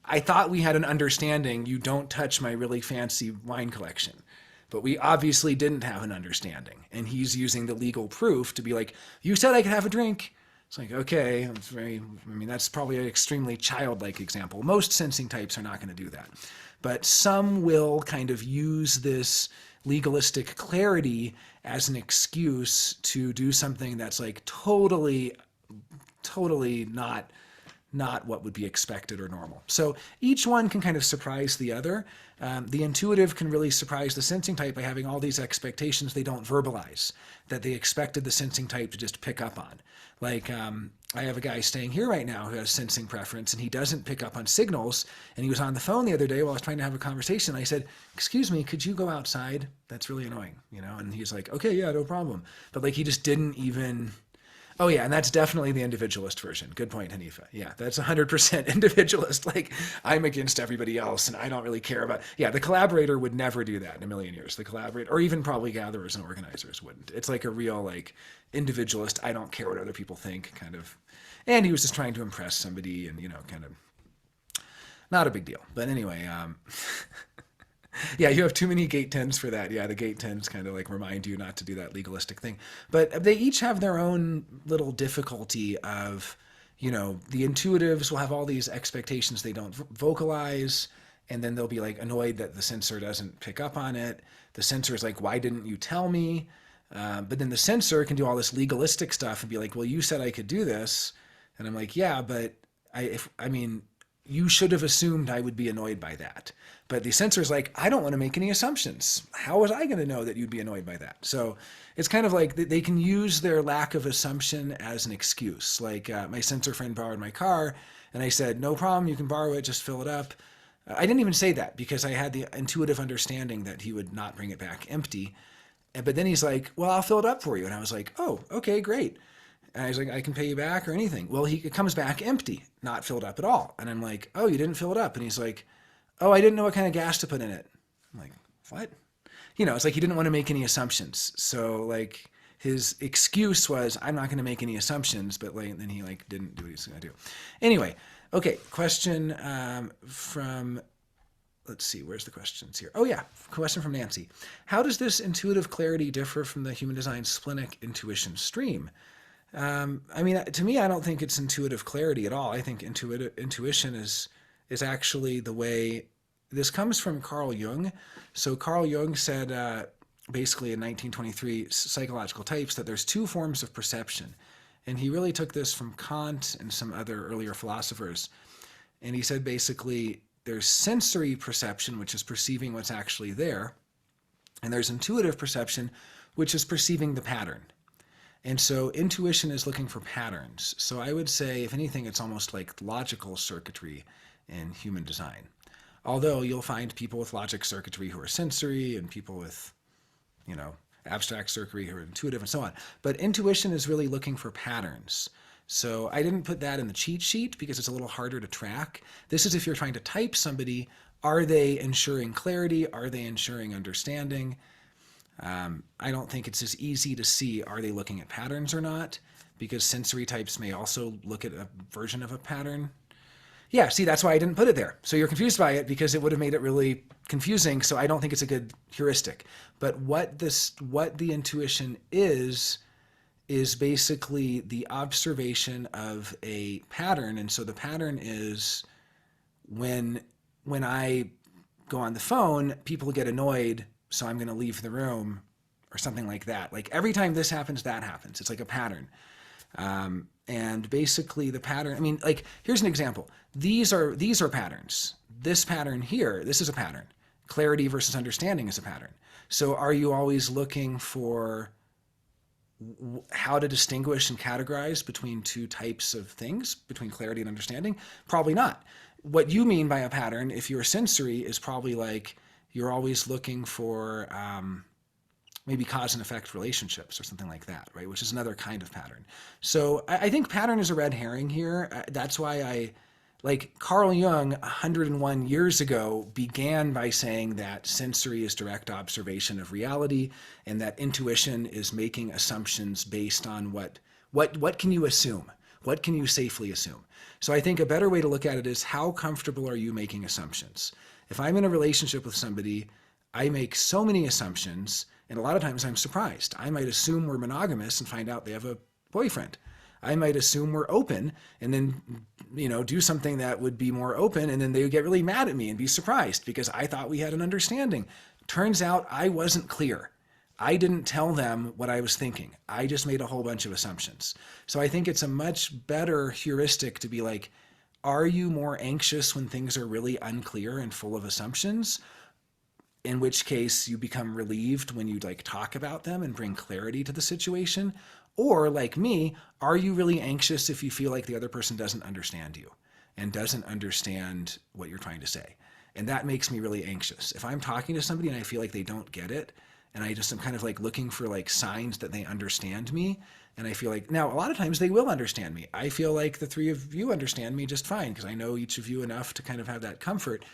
I thought we had an understanding. You don't touch my really fancy wine collection. But we obviously didn't have an understanding. And he's using the legal proof to be like, you said I could have a drink. It's like, okay, that's probably an extremely childlike example. Most sensing types are not going to do that. But some will kind of use this legalistic clarity as an excuse to do something that's like totally not what would be expected or normal. So each one can kind of surprise the other. The intuitive can really surprise the sensing type by having all these expectations they don't verbalize, that they expected the sensing type to just pick up on. Like, I have a guy staying here right now who has sensing preference, and he doesn't pick up on signals. And he was on the phone the other day while I was trying to have a conversation. I said, excuse me, could you go outside? That's really annoying, And he's like, okay, yeah, no problem. But like, he just didn't even... Oh yeah, and that's definitely the individualist version. Good point, Hanifa. Yeah, that's 100% individualist. Like, I'm against everybody else and I don't really care about... Yeah, the collaborator would never do that in a million years. The collaborator, or even probably gatherers and organizers wouldn't. It's like a real like individualist, I don't care what other people think kind of... And he was just trying to impress somebody and, kind of... Not a big deal. But anyway, yeah, you have too many gate 10s for that. Yeah, the gate 10s kind of like remind you not to do that legalistic thing. But they each have their own little difficulty of, the intuitives will have all these expectations they don't vocalize, and then they'll be like annoyed that the sensor doesn't pick up on it. The sensor is like, why didn't you tell me? But then the sensor can do all this legalistic stuff and be like, well, you said I could do this. And I'm like, yeah, but you should have assumed I would be annoyed by that. But the sensor is like, I don't want to make any assumptions. How was I going to know that you'd be annoyed by that? So it's kind of like they can use their lack of assumption as an excuse. Like my sensor friend borrowed my car, and I said, no problem, you can borrow it, just fill it up. I didn't even say that because I had the intuitive understanding that he would not bring it back empty. But then he's like, well, I'll fill it up for you. And I was like, oh, okay, great. And I was like, I can pay you back or anything. Well, it comes back empty, not filled up at all. And I'm like, oh, you didn't fill it up. And he's like, oh, I didn't know what kind of gas to put in it. I'm like, what? It's like he didn't want to make any assumptions. So like his excuse was, I'm not going to make any assumptions. But then he didn't do what he's going to do. Anyway, okay, question from, let's see, where's the questions here? Oh yeah, question from Nancy. How does this intuitive clarity differ from the human design splenic intuition stream? To me, I don't think it's intuitive clarity at all. I think intuition is actually the way. This comes from Carl Jung. So Carl Jung said, basically in 1923, Psychological Types, that there's two forms of perception. And he really took this from Kant and some other earlier philosophers. And he said basically there's sensory perception, which is perceiving what's actually there. And there's intuitive perception, which is perceiving the pattern. And so intuition is looking for patterns. So I would say, if anything, it's almost like logical circuitry in human design. Although you'll find people with logic circuitry who are sensory and people with, abstract circuitry who are intuitive and so on. But intuition is really looking for patterns. So I didn't put that in the cheat sheet because it's a little harder to track. This is if you're trying to type somebody, are they ensuring clarity? Are they ensuring understanding? I don't think it's as easy to see, are they looking at patterns or not? Because sensory types may also look at a version of a pattern. Yeah, see, that's why I didn't put it there. So you're confused by it because it would have made it really confusing. So I don't think it's a good heuristic. But what the intuition is basically the observation of a pattern. And so the pattern is when I go on the phone, people get annoyed, so I'm going to leave the room or something like that. Like every time this happens, that happens. It's like a pattern. And basically the pattern, here's an example. These are patterns. This pattern here, this is a pattern. Clarity versus understanding is a pattern. So are you always looking for how to distinguish and categorize between two types of things, between clarity and understanding? Probably not. What you mean by a pattern, if you're sensory, is probably like you're always looking for maybe cause and effect relationships or something like that, right? Which is another kind of pattern. So I think pattern is a red herring here. That's why Carl Jung 101 years ago began by saying that sensory is direct observation of reality and that intuition is making assumptions based on what can you assume? What can you safely assume? So I think a better way to look at it is, how comfortable are you making assumptions? If I'm in a relationship with somebody, I make so many assumptions, and a lot of times I'm surprised. I might assume we're monogamous and find out they have a boyfriend. I might assume we're open and then, do something that would be more open, and then they would get really mad at me and be surprised because I thought we had an understanding. Turns out I wasn't clear. I didn't tell them what I was thinking. I just made a whole bunch of assumptions. So I think it's a much better heuristic to be like, are you more anxious when things are really unclear and full of assumptions? In which case you become relieved when you talk about them and bring clarity to the situation. Or like me, are you really anxious if you feel like the other person doesn't understand you and doesn't understand what you're trying to say? And that makes me really anxious. If I'm talking to somebody and I feel like they don't get it, and I just am kind of looking for signs that they understand me, and I feel like, now a lot of times they will understand me. I feel like the three of you understand me just fine because I know each of you enough to kind of have that comfort.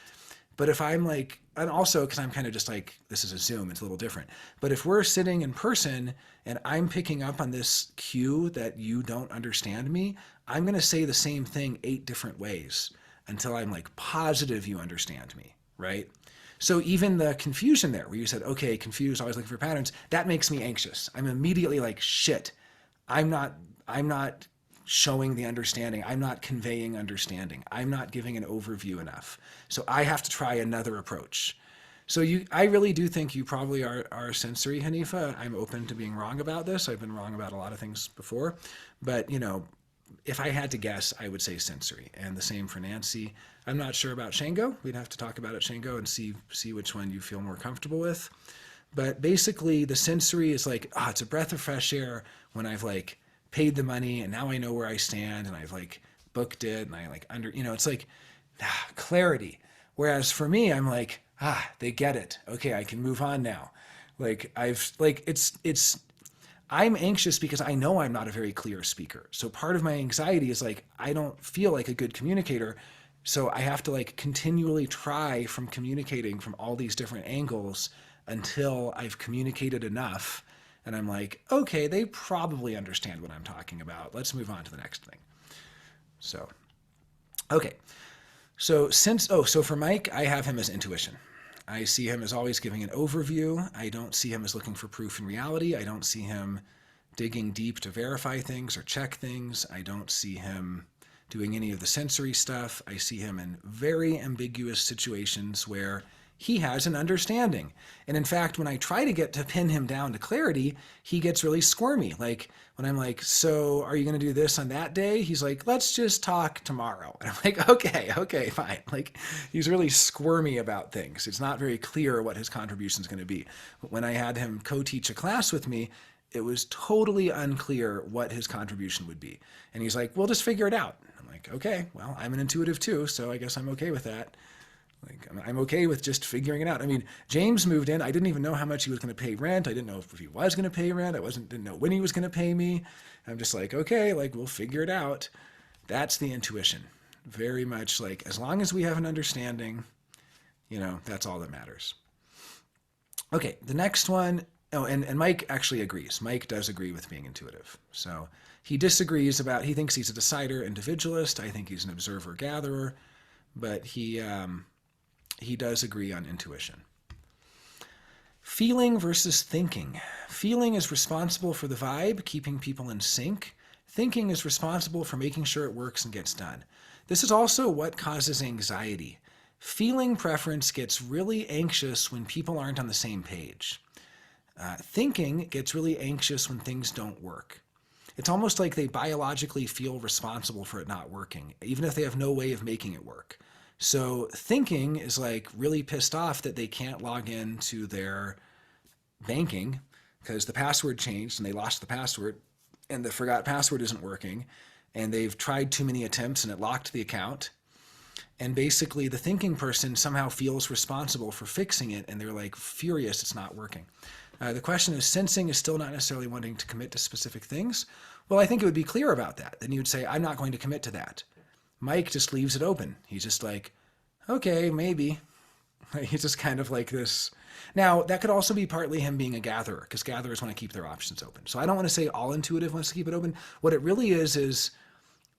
But if I'm and also because I'm kind of just this is a Zoom, it's a little different. But if we're sitting in person and I'm picking up on this cue that you don't understand me, I'm going to say the same thing 8 different ways. until I'm like positive you understand me, right? So even the confusion there, where you said, okay, confused, always looking for patterns, that makes me anxious. I'm immediately like, shit, I'm not showing the understanding. I'm not conveying understanding. I'm not giving an overview enough. So I have to try another approach. So I really do think you probably are sensory, Hanifa. I'm open to being wrong about this. I've been wrong about a lot of things before. But, if I had to guess, I would say sensory. And the same for Nancy. I'm not sure about Shango. We'd have to talk about it, Shango, and see which one you feel more comfortable with. But basically, the sensory is like, it's a breath of fresh air when I've like paid the money and now I know where I stand and I've like booked it and I like it's like clarity. Whereas for me, I'm like, they get it. Okay, I can move on now. Like I'm anxious because I know I'm not a very clear speaker. So part of my anxiety is like, I don't feel like a good communicator. So I have to like continually try from communicating from all these different angles until I've communicated enough. And I'm like, okay, they probably understand what I'm talking about. Let's move on to the next thing. So, okay. So for Mike, I have him as intuition. I see him as always giving an overview. I don't see him as looking for proof in reality. I don't see him digging deep to verify things or check things. I don't see him doing any of the sensory stuff. I see him in very ambiguous situations where he has an understanding. And in fact, when I try to get to pin him down to clarity, he gets really squirmy. Like when I'm like, so are you going to do this on that day? He's like, let's just talk tomorrow. And I'm like, okay, fine. Like he's really squirmy about things. It's not very clear what his contribution is going to be. But when I had him co-teach a class with me, it was totally unclear what his contribution would be. And he's like, we'll just figure it out. I'm like, okay, well, I'm an intuitive too, so I guess I'm okay with that. Like, I'm okay with just figuring it out. I mean, James moved in. I didn't even know how much he was going to pay rent. I didn't know if he was going to pay rent. Didn't know when he was going to pay me. I'm just like, okay, like we'll figure it out. That's the intuition. Very much like, as long as we have an understanding, that's all that matters. Okay, the next one. Oh, and Mike actually agrees. Mike does agree with being intuitive. So he disagrees he thinks he's a decider, individualist. I think he's an observer, gatherer, but he does agree on intuition. Feeling versus thinking. Feeling is responsible for the vibe, keeping people in sync. Thinking is responsible for making sure it works and gets done. This is also what causes anxiety. Feeling preference gets really anxious when people aren't on the same page. Thinking gets really anxious when things don't work. It's almost like they biologically feel responsible for it not working, even if they have no way of making it work. So thinking is like really pissed off that they can't log into their banking because the password changed and they lost the password and the forgot password isn't working and they've tried too many attempts and it locked the account. And basically the thinking person somehow feels responsible for fixing it and they're like furious it's not working. The question is, sensing is still not necessarily wanting to commit to specific things. Well, I think it would be clear about that. Then you would say, I'm not going to commit to that. Mike just leaves it open. He's just like, okay, maybe. He's just kind of like this. Now, that could also be partly him being a gatherer, because gatherers want to keep their options open. So I don't want to say all intuitive wants to keep it open. What it really is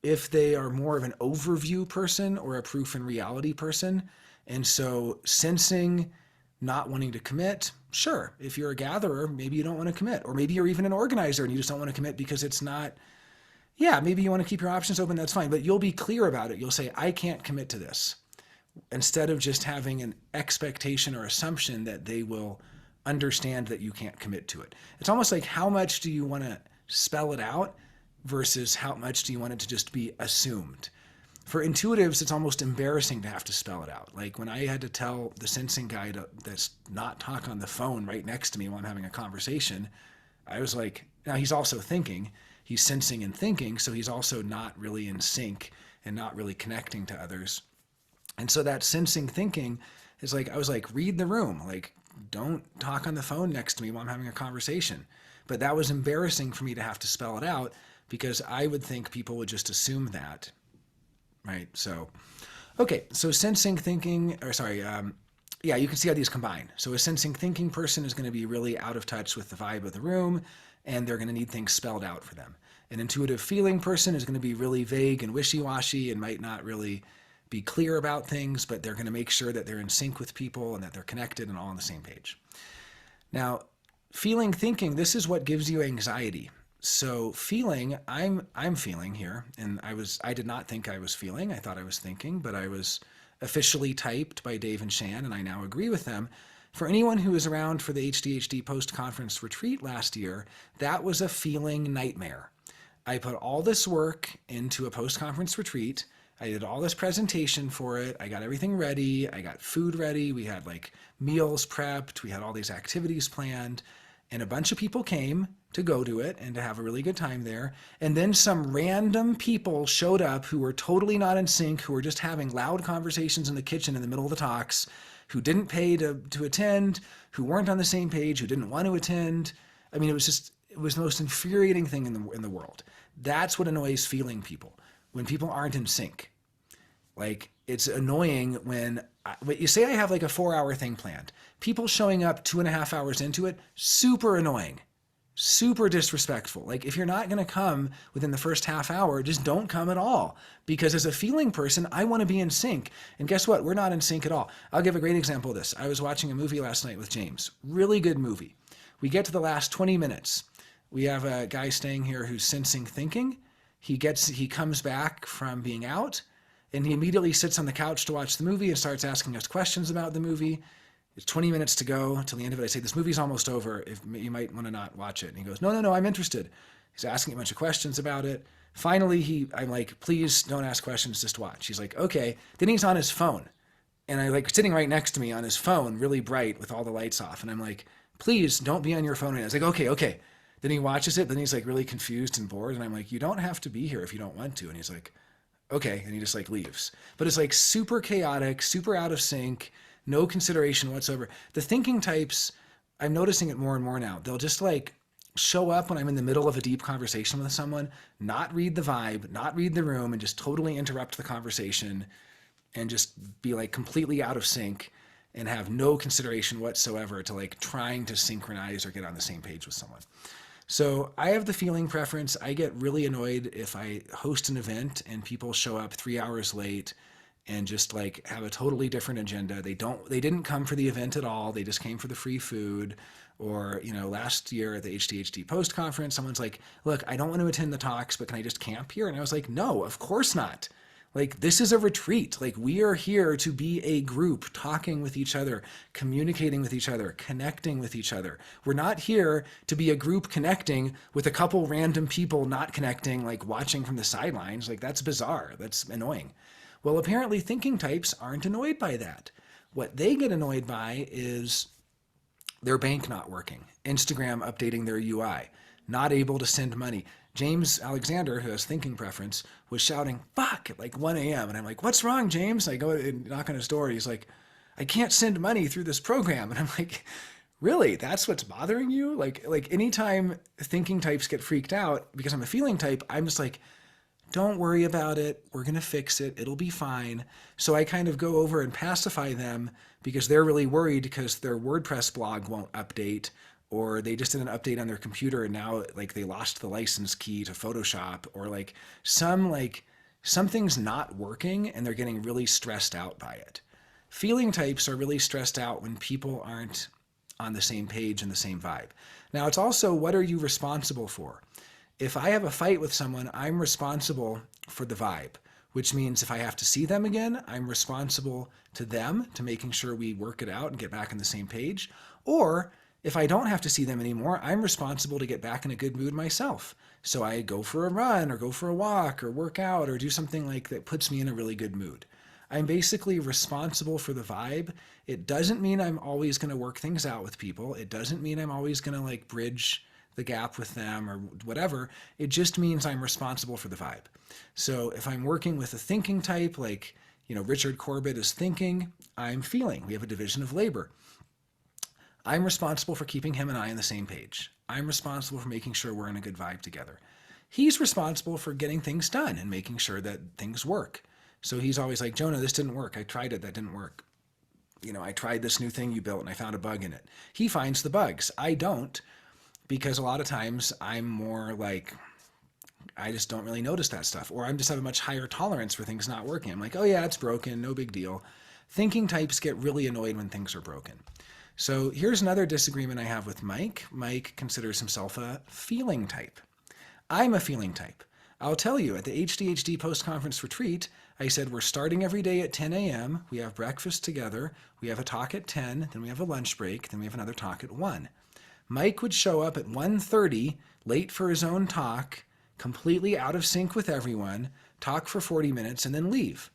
if they are more of an overview person or a proof in reality person. And so sensing, not wanting to commit, sure. If you're a gatherer, maybe you don't want to commit. Or maybe you're even an organizer and you just don't want to commit because it's not, maybe you want to keep your options open, that's fine. But you'll be clear about it. You'll say, I can't commit to this. Instead of just having an expectation or assumption that they will understand that you can't commit to it. It's almost like how much do you want to spell it out versus how much do you want it to just be assumed. For intuitives, it's almost embarrassing to have to spell it out. Like when I had to tell the sensing guy to not talk on the phone right next to me while I'm having a conversation, I was like, now he's also thinking, he's sensing and thinking, so he's also not really in sync and not really connecting to others. And so that sensing thinking is like, I was like, read the room, like don't talk on the phone next to me while I'm having a conversation. But that was embarrassing for me to have to spell it out because I would think people would just assume that. Right. So, okay. So sensing thinking, you can see how these combine. So a sensing thinking person is going to be really out of touch with the vibe of the room and they're going to need things spelled out for them. An intuitive feeling person is going to be really vague and wishy-washy and might not really be clear about things, but they're going to make sure that they're in sync with people and that they're connected and all on the same page. Now, feeling thinking, this is what gives you anxiety. So feeling, I'm feeling here, and I did not think I was feeling. I thought I was thinking, but I was officially typed by Dave and Shan, and I now agree with them. For anyone who was around for the HDHD post-conference retreat last year, that was a feeling nightmare. I put all this work into a post-conference retreat. I did all this presentation for it. I got everything ready. I got food ready. We had like meals prepped. We had all these activities planned. And a bunch of people came to go to it and to have a really good time there. And then some random people showed up who were totally not in sync, who were just having loud conversations in the kitchen in the middle of the talks, who didn't pay to attend, who weren't on the same page, who didn't want to attend. I mean, it was the most infuriating thing in the world. That's what annoys feeling people, when people aren't in sync. Like, it's annoying when you say I have like a 4-hour thing planned. People showing up 2.5 hours into it, super annoying, super disrespectful. Like, if you're not going to come within the first half hour, just don't come at all. Because as a feeling person, I want to be in sync. And guess what? We're not in sync at all. I'll give a great example of this. I was watching a movie last night with James. Really good movie. We get to the last 20 minutes. We have a guy staying here who's sensing thinking. He comes back from being out, and he immediately sits on the couch to watch the movie and starts asking us questions about the movie. It's 20 minutes to go till the end of it. I say, this movie's almost over. If you might want to not watch it. And he goes, no, I'm interested. He's asking a bunch of questions about it. Finally, I'm like, please don't ask questions, just watch. He's like, okay. Then he's on his phone. And I like sitting right next to me on his phone, really bright with all the lights off. And I'm like, please don't be on your phone right now. He's like, okay. Then he watches it. Then he's like really confused and bored. And I'm like, you don't have to be here if you don't want to. And he's like, okay. And he just like leaves. But it's like super chaotic, super out of sync, no consideration whatsoever. The thinking types, I'm noticing it more and more now. They'll just like show up when I'm in the middle of a deep conversation with someone, not read the vibe, not read the room, and just totally interrupt the conversation and just be like completely out of sync and have no consideration whatsoever to like trying to synchronize or get on the same page with someone. So I have the feeling preference. I get really annoyed if I host an event and people show up 3 hours late and just like have a totally different agenda. They didn't come for the event at all. They just came for the free food. Or, last year at the HDHD post conference, someone's like, look, I don't want to attend the talks, but can I just camp here? And I was like, no, of course not. Like, this is a retreat. Like, we are here to be a group talking with each other, communicating with each other, connecting with each other. We're not here to be a group connecting with a couple random people not connecting, like watching from the sidelines. Like, that's bizarre. That's annoying. Well, apparently thinking types aren't annoyed by that. What they get annoyed by is their bank not working, Instagram updating their UI, not able to send money. James Alexander, who has thinking preference, was shouting, fuck, at like 1 a.m. And I'm like, what's wrong, James? I go and knock on his door. He's like, I can't send money through this program. And I'm like, really? That's what's bothering you? Like anytime thinking types get freaked out, because I'm a feeling type, I'm just like, don't worry about it. We're going to fix it. It'll be fine. So I kind of go over and pacify them because they're really worried because their WordPress blog won't update, or they just did an update on their computer and now like they lost the license key to Photoshop, or like something's not working and they're getting really stressed out by it. Feeling types are really stressed out when people aren't on the same page and the same vibe. Now it's also, what are you responsible for? If I have a fight with someone, I'm responsible for the vibe, which means if I have to see them again, I'm responsible to them, to making sure we work it out and get back on the same page. Or if I don't have to see them anymore, I'm responsible to get back in a good mood myself. So I go for a run or go for a walk or work out or do something like that puts me in a really good mood. I'm basically responsible for the vibe. It doesn't mean I'm always going to work things out with people. It doesn't mean I'm always going to like bridge the gap with them or whatever. It just means I'm responsible for the vibe. So if I'm working with a thinking type, like, Richard Corbett is thinking, I'm feeling. We have a division of labor. I'm responsible for keeping him and I on the same page. I'm responsible for making sure we're in a good vibe together. He's responsible for getting things done and making sure that things work. So he's always like, Jonah, this didn't work. I tried it. That didn't work. I tried this new thing you built and I found a bug in it. He finds the bugs. I don't, because a lot of times I'm more like, I just don't really notice that stuff. Or I just have a much higher tolerance for things not working. I'm like, oh yeah, it's broken, no big deal. Thinking types get really annoyed when things are broken. So here's another disagreement I have with Mike. Mike considers himself a feeling type. I'm a feeling type. I'll tell you, at the HDHD post-conference retreat, I said we're starting every day at 10 a.m. We have breakfast together. We have a talk at 10. Then we have a lunch break. Then we have another talk at 1. Mike would show up at 1:30, late for his own talk, completely out of sync with everyone, talk for 40 minutes, and then leave.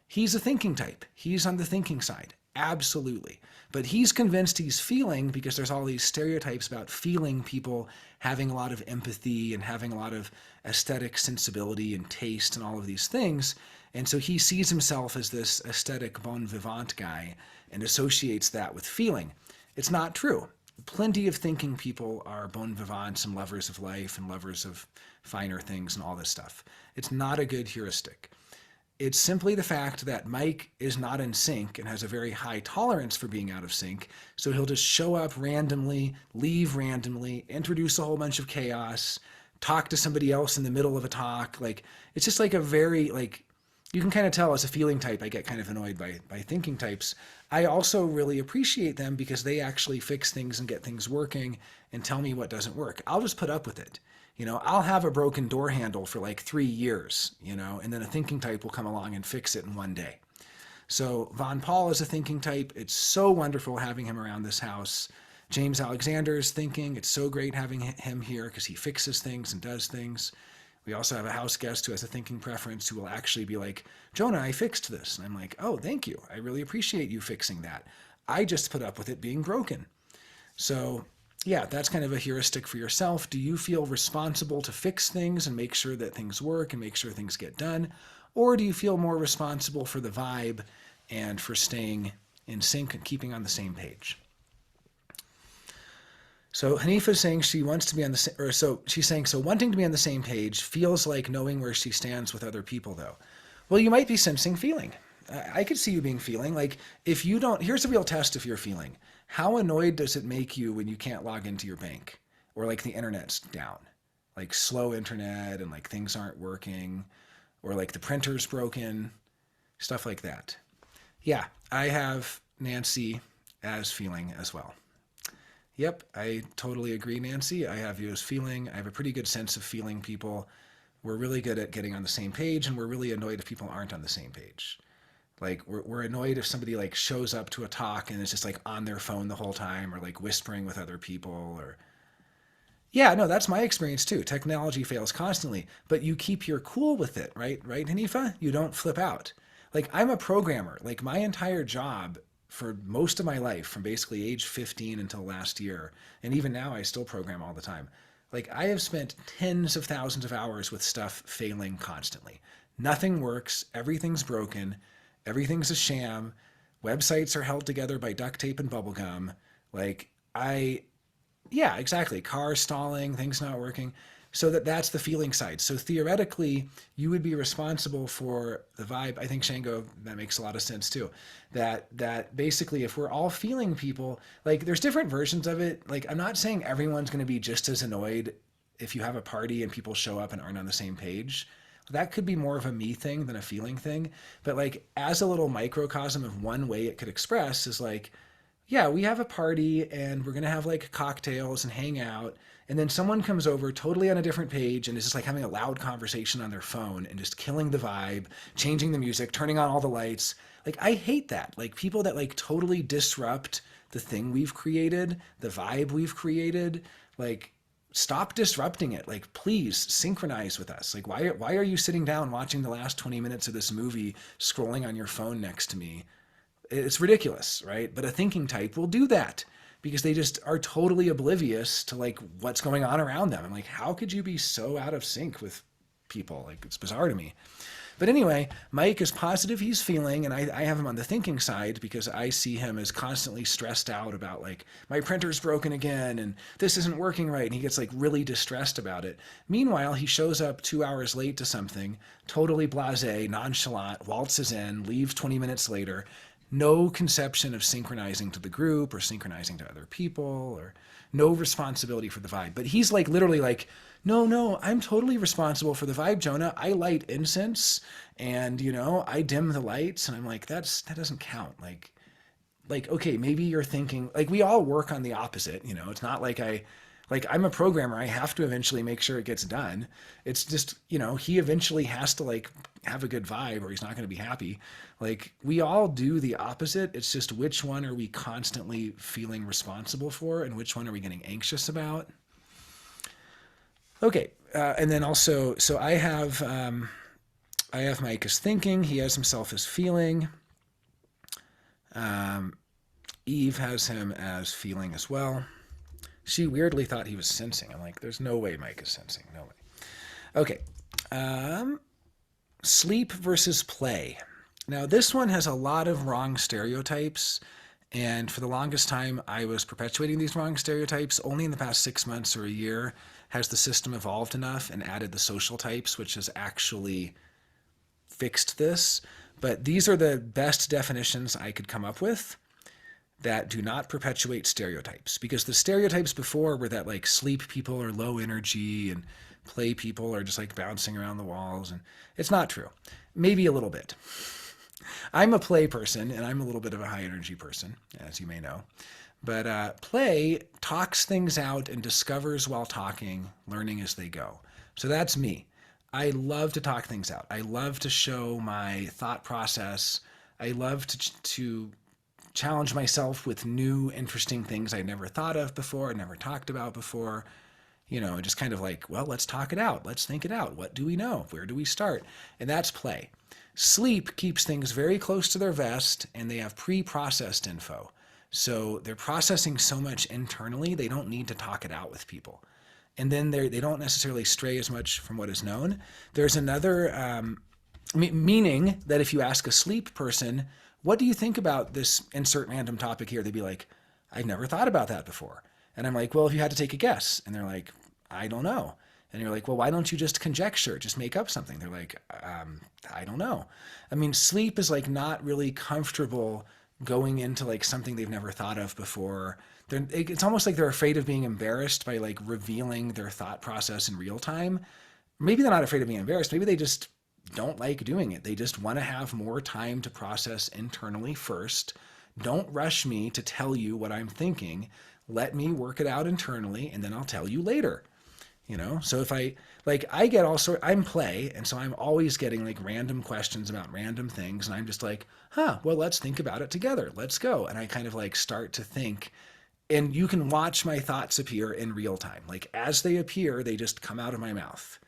He's a thinking type. He's on the thinking side. Absolutely. But he's convinced he's feeling because there's all these stereotypes about feeling people having a lot of empathy and having a lot of aesthetic sensibility and taste and all of these things. And so he sees himself as this aesthetic bon vivant guy and associates that with feeling. It's not true. Plenty of thinking people are bon vivants and lovers of life and lovers of finer things and all this stuff. It's not a good heuristic. It's simply the fact that Mike is not in sync and has a very high tolerance for being out of sync. So he'll just show up randomly, leave randomly, introduce a whole bunch of chaos, talk to somebody else in the middle of a talk. Like, it's just like a very, like, you can kind of tell as a feeling type, I get kind of annoyed by thinking types. I also really appreciate them because they actually fix things and get things working and tell me what doesn't work. I'll just put up with it. You know, I'll have a broken door handle for like 3 years, you know, and then a thinking type will come along and fix it in one day. So Von Paul is a thinking type. It's so wonderful having him around this house. James Alexander is thinking. It's so great having him here because he fixes things and does things. We also have a house guest who has a thinking preference who will actually be like, Jonah, I fixed this. And I'm like, oh, thank you. I really appreciate you fixing that. I just put up with it being broken. So yeah, that's kind of a heuristic for yourself. Do you feel responsible to fix things and make sure that things work and make sure things get done? Or do you feel more responsible for the vibe and for staying in sync and keeping on the same page? So Hanifa's saying she wants to be on the, or so she's saying, so wanting to be on the same page feels like knowing where she stands with other people though. Well, you might be sensing feeling. I could see you being feeling like if you don't, here's a real test if you're feeling. How annoyed does it make you when you can't log into your bank or like the internet's down, like slow internet and like things aren't working or like the printer's broken, stuff like that. Yeah, I have Nancy as feeling as well. Yep, I totally agree, Nancy. I have you as feeling. I have a pretty good sense of feeling people. We're really good at getting on the same page, and we're really annoyed if people aren't on the same page. Like, we're annoyed if somebody, like, shows up to a talk and is just, like, on their phone the whole time or, like, whispering with other people or... Yeah, no, that's my experience, too. Technology fails constantly, but you keep your cool with it, right? Right, Hanifa? You don't flip out. Like, I'm a programmer. Like, my entire job for most of my life, from basically age 15 until last year, and even now I still program all the time. Like, I have spent tens of thousands of hours with stuff failing constantly. Nothing works. Everything's broken. Everything's a sham. Websites are held together by duct tape and bubble gum. Like, yeah, exactly. Cars stalling, things not working. So that's the feeling side. So theoretically, you would be responsible for the vibe. I think, Shango, that makes a lot of sense too. That basically, if we're all feeling people, like there's different versions of it. Like, I'm not saying everyone's going to be just as annoyed if you have a party and people show up and aren't on the same page. That could be more of a me thing than a feeling thing. But like, as a little microcosm of one way it could express is like, yeah, we have a party and we're going to have like cocktails and hang out. And then someone comes over totally on a different page and is just like having a loud conversation on their phone and just killing the vibe, changing the music, turning on all the lights. Like, I hate that. Like, people that like totally disrupt the thing we've created, the vibe we've created, like, stop disrupting it. Like, please synchronize with us. Like, why are you sitting down watching the last 20 minutes of this movie scrolling on your phone next to me? It's ridiculous, right? But a thinking type will do that because they just are totally oblivious to like what's going on around them. I'm like, how could you be so out of sync with people? Like, it's bizarre to me. But anyway, Mike is positive he's feeling, and I have him on the thinking side because I see him as constantly stressed out about like, my printer's broken again and this isn't working right. And he gets like really distressed about it. Meanwhile, he shows up 2 hours late to something, totally blasé, nonchalant, waltzes in, leaves 20 minutes later. No conception of synchronizing to the group or synchronizing to other people or no responsibility for the vibe. But he's like literally like, no, I'm totally responsible for the vibe, Jonah. I light incense and, I dim the lights. And I'm like, that doesn't count. Okay, maybe you're thinking, like, we all work on the opposite. It's not like I'm a programmer. I have to eventually make sure it gets done. It's just, he eventually has to like have a good vibe or he's not going to be happy. Like, we all do the opposite. It's just which one are we constantly feeling responsible for and which one are we getting anxious about? Okay. And then also, so I have Mike as thinking. He has himself as feeling. Eve has him as feeling as well. She weirdly thought he was sensing. I'm like, there's no way Mike is sensing. No way. Okay. Sleep versus play. Now, this one has a lot of wrong stereotypes. And for the longest time, I was perpetuating these wrong stereotypes. Only in the past 6 months or a year has the system evolved enough and added the social types, which has actually fixed this. But these are the best definitions I could come up with that do not perpetuate stereotypes, because the stereotypes before were that like sleep people are low energy and play people are just like bouncing around the walls, and it's not true. Maybe a little bit. I'm a play person and I'm a little bit of a high energy person, as you may know. But play talks things out and discovers while talking, learning as they go. So that's me. I love to talk things out. I love to show my thought process. I love to challenge myself with new, interesting things I never thought of before, never talked about before. Just kind of like, well, let's talk it out. Let's think it out. What do we know? Where do we start? And that's play. Sleep keeps things very close to their vest, and they have pre-processed info. So they're processing so much internally, they don't need to talk it out with people. And then they don't necessarily stray as much from what is known. There's another meaning that if you ask a sleep person, what do you think about this insert random topic here? They'd be like, I've never thought about that before. And I'm like, well, if you had to take a guess. And they're like, I don't know. And you're like, well, why don't you just conjecture, just make up something? They're like, I don't know. I mean, sleep is like not really comfortable going into like something they've never thought of before. It's almost like they're afraid of being embarrassed by like revealing their thought process in real time. Maybe they're not afraid of being embarrassed. Maybe they just don't like doing it. They just want to have more time to process internally first. Don't rush me to tell you what I'm thinking. Let me work it out internally and then I'll tell you later. So if I get all sorts, I'm play, and so I'm always getting like random questions about random things, and I'm just like, well, let's think about it together. Let's go. And I kind of like start to think, and you can watch my thoughts appear in real time. Like as they appear, they just come out of my mouth.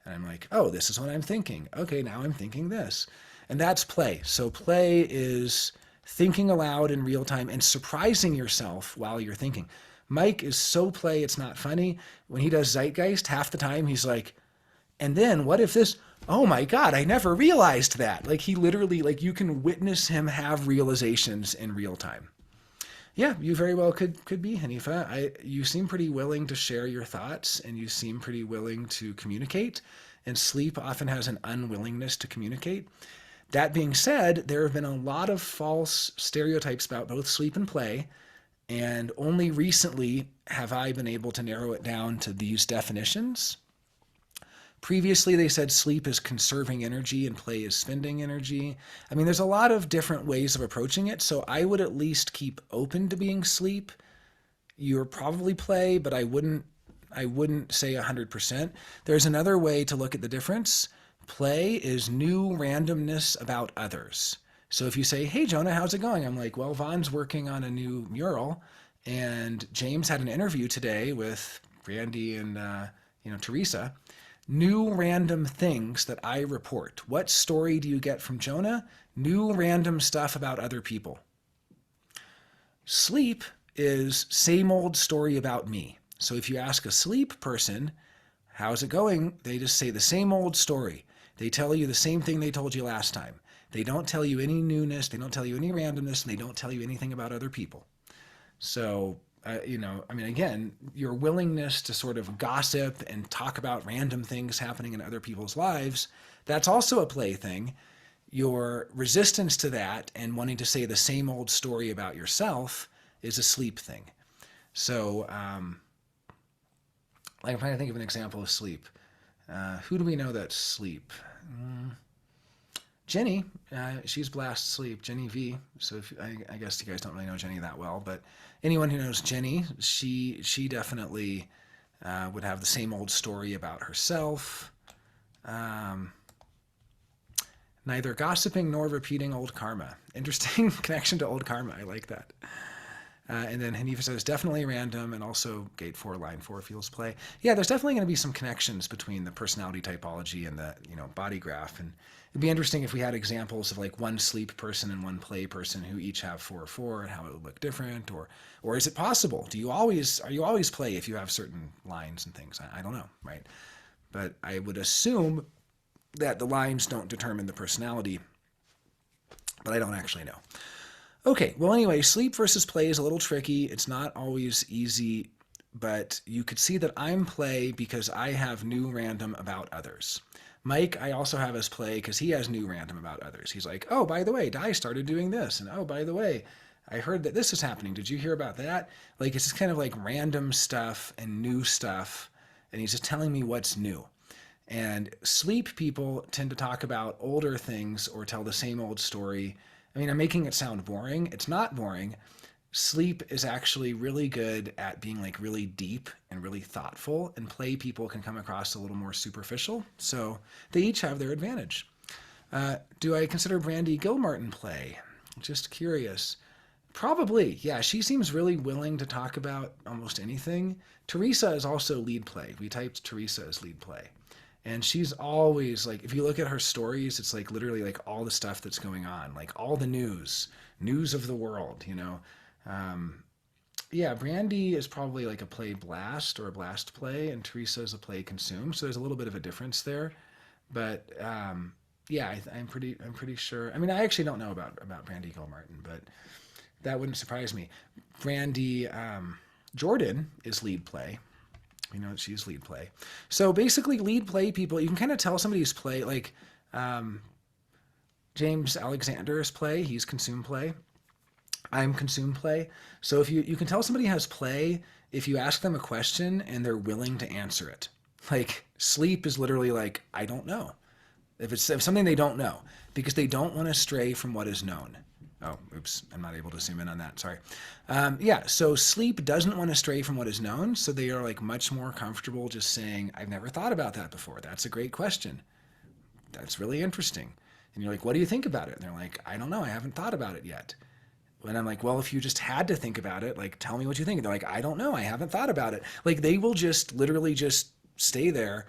And I'm like, oh, this is what I'm thinking. Okay, now I'm thinking this. And that's play. So play is thinking aloud in real time and surprising yourself while you're thinking. Mike is so play, it's not funny. When he does Zeitgeist, half the time he's like, and then what if this, oh my God, I never realized that. Like he literally, like you can witness him have realizations in real time. Yeah, you very well could be, Hanifa. You seem pretty willing to share your thoughts and you seem pretty willing to communicate. And sleep often has an unwillingness to communicate. That being said, there have been a lot of false stereotypes about both sleep and play. And only recently have I been able to narrow it down to these definitions. Previously, they said sleep is conserving energy and play is spending energy. I mean, there's a lot of different ways of approaching it, so I would at least keep open to being sleep. You're probably play, but I wouldn't say 100%. There's another way to look at the difference. Play is new randomness about others. So if you say, hey, Jonah, how's it going? I'm like, well, Vaughn's working on a new mural, and James had an interview today with Randy and Teresa. New random things that I report. What story do you get from Jonah? New random stuff about other people. Sleep is same old story about me. So if you ask a sleep person, how's it going? They just say the same old story. They tell you the same thing they told you last time. They don't tell you any newness, they don't tell you any randomness, and they don't tell you anything about other people. So, again, your willingness to sort of gossip and talk about random things happening in other people's lives, that's also a play thing. Your resistance to that and wanting to say the same old story about yourself is a sleep thing. So, Like I'm trying to think of an example of sleep. Who do we know that's sleep? Jenny, she's blast sleep. Jenny V. So I guess you guys don't really know Jenny that well, but anyone who knows Jenny, she definitely would have the same old story about herself. Um, Neither gossiping nor repeating old karma. Interesting connection to old karma. I like that. And then Hanifa says, definitely random, and also gate 4, line 4 feels play. Yeah, there's definitely going to be some connections between the personality typology and the body graph. And it'd be interesting if we had examples of like one sleep person and one play person who each have 4, 4, and how it would look different. Or is it possible? Are you always play if you have certain lines and things? I don't know, right? But I would assume that the lines don't determine the personality, but I don't actually know. Okay, well anyway, sleep versus play is a little tricky. It's not always easy, but you could see that I'm play because I have new random about others. Mike, I also have as play because he has new random about others. He's like, oh, by the way, Di started doing this, and oh, by the way, I heard that this is happening. Did you hear about that? Like, it's just kind of like random stuff and new stuff, and he's just telling me what's new. And sleep people tend to talk about older things or tell the same old story. I mean, I'm making it sound boring. It's not boring. Sleep is actually really good at being like really deep and really thoughtful, and play people can come across a little more superficial. So they each have their advantage. Do I consider Brandy Gilmartin play? Just curious. Probably, yeah. She seems really willing to talk about almost anything. Teresa is also lead play. We typed Teresa as lead play. And she's always like, if you look at her stories, it's like literally like all the stuff that's going on, like all the news of the world, Yeah, Brandy is probably like a play blast or a blast play, and Teresa is a play consume. So there's a little bit of a difference there. But yeah, I'm pretty sure. I mean, I actually don't know about Brandy Gilmartin, but that wouldn't surprise me. Brandy Jordan is lead play. We know that she's lead play. So basically, lead play people, you can kind of tell somebody's play, like James Alexander's play, he's consume play. I'm consume play. So if you can tell somebody has play if you ask them a question and they're willing to answer it. Like sleep is literally like, I don't know. If something they don't know, because they don't want to stray from what is known. Oh, oops, I'm not able to zoom in on that, sorry. Yeah, so sleep doesn't want to stray from what is known, so they are like much more comfortable just saying, I've never thought about that before. That's a great question. That's really interesting. And you're like, what do you think about it? And they're like, I don't know, I haven't thought about it yet. And I'm like, well, if you just had to think about it, like, tell me what you think. And they're like, I don't know, I haven't thought about it. Like, they will just literally just stay there.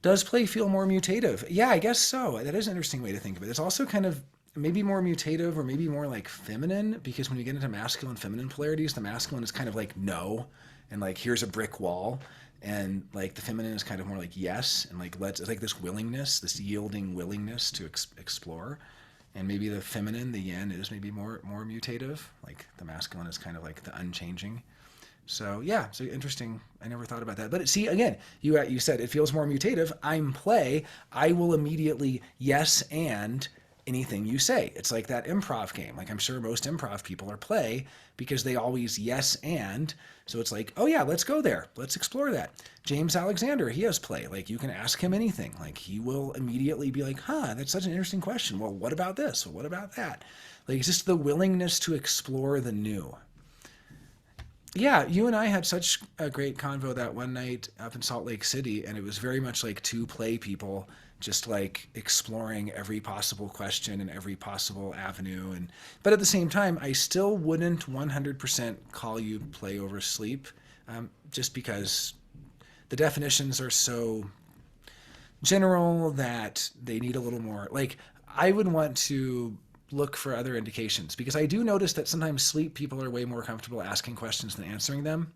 Does play feel more mutative? Yeah, I guess so. That is an interesting way to think of it. It's also kind of maybe more mutative or maybe more like feminine, because when you get into masculine feminine polarities, the masculine is kind of like no, and like here's a brick wall, and like the feminine is kind of more like yes, and like it's like this willingness, this yielding willingness to explore. And maybe the feminine, the yin, is maybe more mutative, like the masculine is kind of like the unchanging. So yeah, so interesting. I never thought about that. But see, again, you said it feels more mutative. I'm play. I will immediately yes and anything you say. It's like that improv game. Like I'm sure most improv people are play because they always yes and. So it's like, oh yeah, let's go there. Let's explore that. James Alexander, he has play. Like you can ask him anything. Like he will immediately be like, huh, that's such an interesting question. Well, what about this? Well, what about that? Like it's just the willingness to explore the new. Yeah, you and I had such a great convo that one night up in Salt Lake City, and it was very much like two play people just like exploring every possible question and every possible avenue. But at the same time, I still wouldn't 100% call you play over sleep, just because the definitions are so general that they need a little more. Like I would want to look for other indications, because I do notice that sometimes sleep people are way more comfortable asking questions than answering them,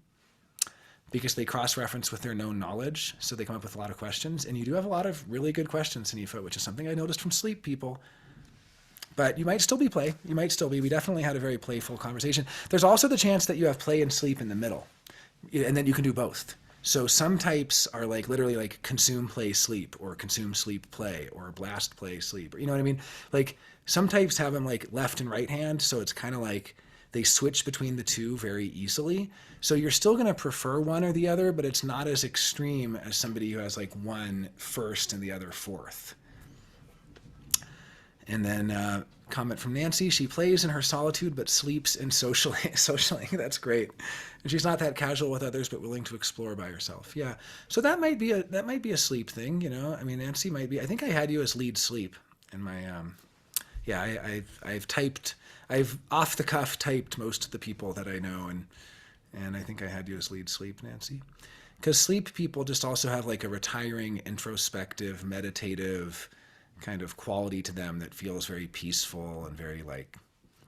because they cross-reference with their known knowledge, so they come up with a lot of questions. And you do have a lot of really good questions, Hanifa, which is something I noticed from sleep people. But you might still be play. You might still be. We definitely had a very playful conversation. There's also the chance that you have play and sleep in the middle, and then you can do both. So some types are like literally like consume, play, sleep, or consume, sleep, play, or blast, play, sleep. You know what I mean? Like some types have them like left and right hand, so it's kind of like they switch between the two very easily. So you're still going to prefer one or the other, but it's not as extreme as somebody who has like one first and the other fourth. And then comment from Nancy, she plays in her solitude but sleeps in socially. That's great. And she's not that casual with others but willing to explore by herself. Yeah. So that might be a sleep thing, you know. I mean, Nancy might be. I think I had you as lead sleep in my I've off the cuff typed most of the people that I know, and I think I had you as lead sleep, Nancy. Because sleep people just also have like a retiring, introspective, meditative kind of quality to them that feels very peaceful and very like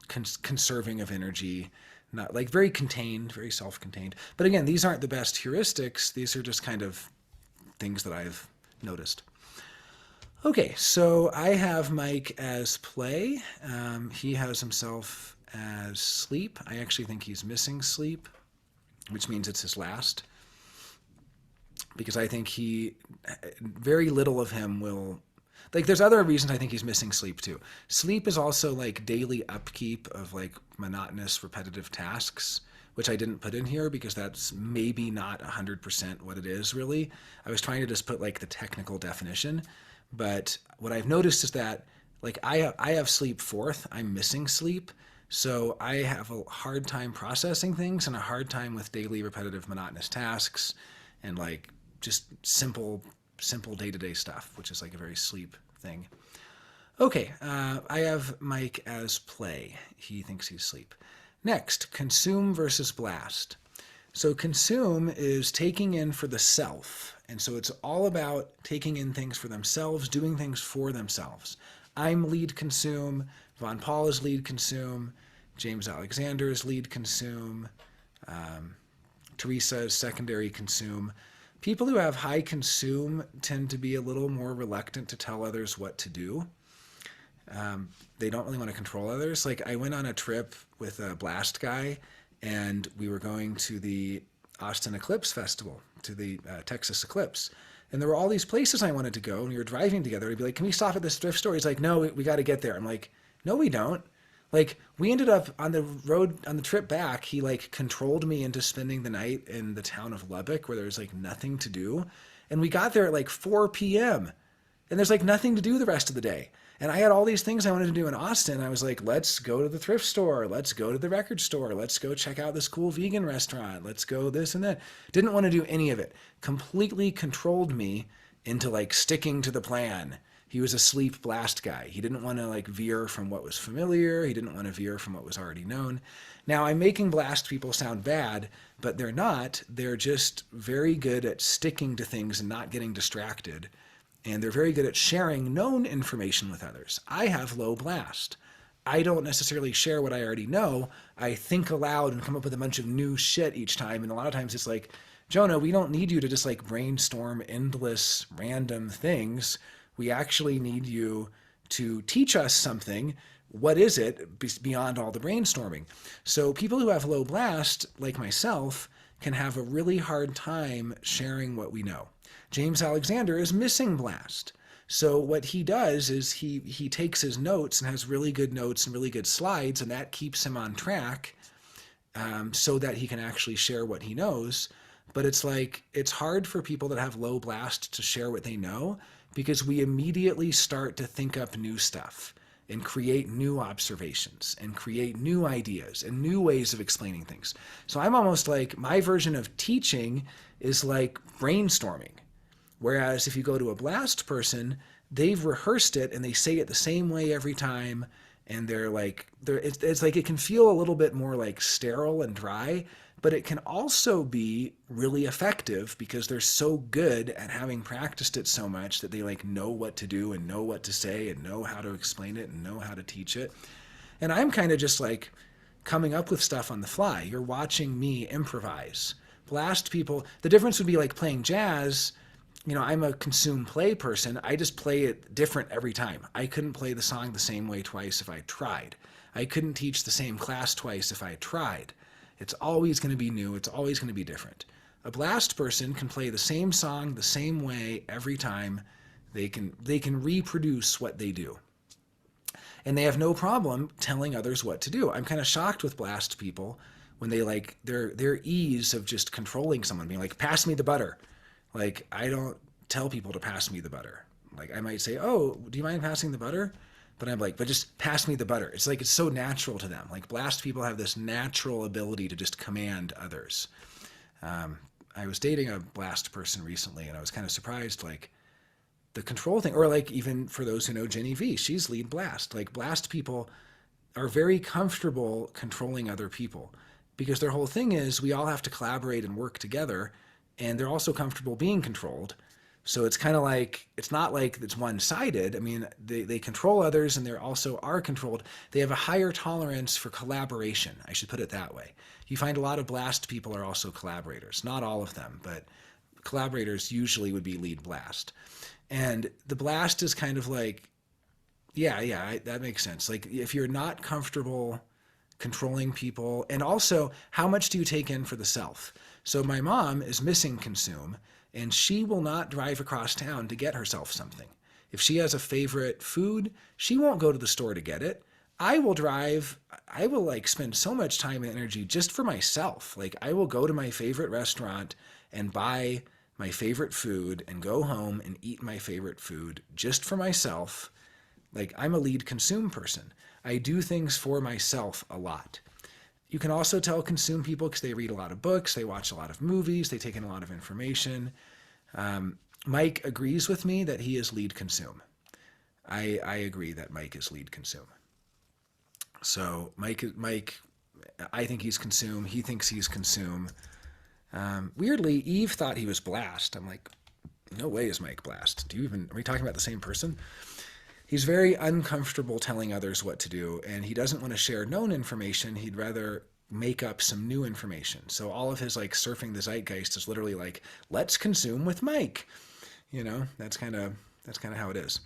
conserving of energy, not like very contained, very self-contained. But again, these aren't the best heuristics. These are just kind of things that I've noticed. Okay, so I have Mike as play. He has himself as sleep. I actually think he's missing sleep, which means it's his last. Because I think very little of him will, like there's other reasons I think he's missing sleep too. Sleep is also like daily upkeep of like monotonous, repetitive tasks, which I didn't put in here because that's maybe not 100% what it is really. I was trying to just put like the technical definition. But what I've noticed is that like I have sleep fourth, I'm missing sleep. So I have a hard time processing things and a hard time with daily repetitive monotonous tasks and like just simple day-to-day stuff, which is like a very sleep thing. Okay, I have Mike as play. He thinks he's sleep. Next, consume versus blast. So consume is taking in for the self. And so it's all about taking in things for themselves, doing things for themselves. I'm lead consume, Von Paul is lead consume, James Alexander is lead consume, Teresa is secondary consume. People who have high consume tend to be a little more reluctant to tell others what to do. They don't really want to control others. Like I went on a trip with a blast guy and we were going to the Austin Eclipse Festival, to the Texas Eclipse. And there were all these places I wanted to go, and we were driving together. He'd be like, can we stop at this thrift store? He's like, no, we got to get there. I'm like, no, we don't. Like, we ended up on the road, on the trip back, he like controlled me into spending the night in the town of Lubbock where there's like nothing to do. And we got there at like 4 p.m. and there's like nothing to do the rest of the day. And I had all these things I wanted to do in Austin. I was like, let's go to the thrift store. Let's go to the record store. Let's go check out this cool vegan restaurant. Let's go this and that. Didn't want to do any of it. Completely controlled me into like sticking to the plan. He was a sleep blast guy. He didn't want to like veer from what was familiar. He didn't want to veer from what was already known. Now I'm making blast people sound bad, but they're not. They're just very good at sticking to things and not getting distracted. And they're very good at sharing known information with others. I have low blast. I don't necessarily share what I already know. I think aloud and come up with a bunch of new shit each time. And a lot of times it's like, Jonah, we don't need you to just like brainstorm endless random things. We actually need you to teach us something. What is it beyond all the brainstorming? So people who have low blast, like myself, can have a really hard time sharing what we know. James Alexander is missing blast. So what he does is he takes his notes and has really good notes and really good slides, and that keeps him on track so that he can actually share what he knows. But it's like, it's hard for people that have low blast to share what they know because we immediately start to think up new stuff and create new observations and create new ideas and new ways of explaining things. So I'm almost like, my version of teaching is like brainstorming. Whereas if you go to a blast person, they've rehearsed it and they say it the same way every time. And it's like, it can feel a little bit more like sterile and dry, but it can also be really effective because they're so good at having practiced it so much that they like know what to do and know what to say and know how to explain it and know how to teach it. And I'm kind of just like coming up with stuff on the fly. You're watching me improvise. Blast people, the difference would be like playing jazz. You know, I'm a consume play person. I just play it different every time. I couldn't play the song the same way twice if I tried. I couldn't teach the same class twice if I tried. It's always going to be new. It's always going to be different. A blast person can play the same song the same way every time. They can reproduce what they do. and they have no problem telling others what to do. I'm kind of shocked with blast people when they like their ease of just controlling someone, being like, pass me the butter. Like, I don't tell people to pass me the butter. Like, I might say, oh, do you mind passing the butter? But I'm like, but just pass me the butter. It's like, it's so natural to them. Like, blast people have this natural ability to just command others. I was dating a blast person recently, and I was kind of surprised, like, the control thing, or like, even for those who know Jenny V, she's lead blast. Like, blast people are very comfortable controlling other people because their whole thing is we all have to collaborate and work together, and they're also comfortable being controlled. So it's kind of like, it's not like it's one-sided. I mean, they control others and they also are controlled. They have a higher tolerance for collaboration. I should put it that way. You find a lot of blast people are also collaborators. Not all of them, but collaborators usually would be lead blast. And the blast is kind of like, yeah, that makes sense. Like, if you're not comfortable controlling people, and also how much do you take in for the self? So my mom is missing consume, and she will not drive across town to get herself something. If she has a favorite food, she won't go to the store to get it. I will drive, I will like spend so much time and energy just for myself. Like, I will go to my favorite restaurant and buy my favorite food and go home and eat my favorite food just for myself. Like, I'm a lead consume person. I do things for myself a lot. You can also tell consume people because they read a lot of books, they watch a lot of movies, they take in a lot of information. Mike agrees with me that he is lead consume. I agree that Mike is lead consume. So Mike, I think he's consume. He thinks he's consume. Weirdly, Eve thought he was blast. I'm like, no way is Mike blast. Are we talking about the same person? He's very uncomfortable telling others what to do, and he doesn't want to share known information. He'd rather make up some new information. So all of his like surfing the zeitgeist is literally like, let's consume with Mike. You know, that's kind of how it is.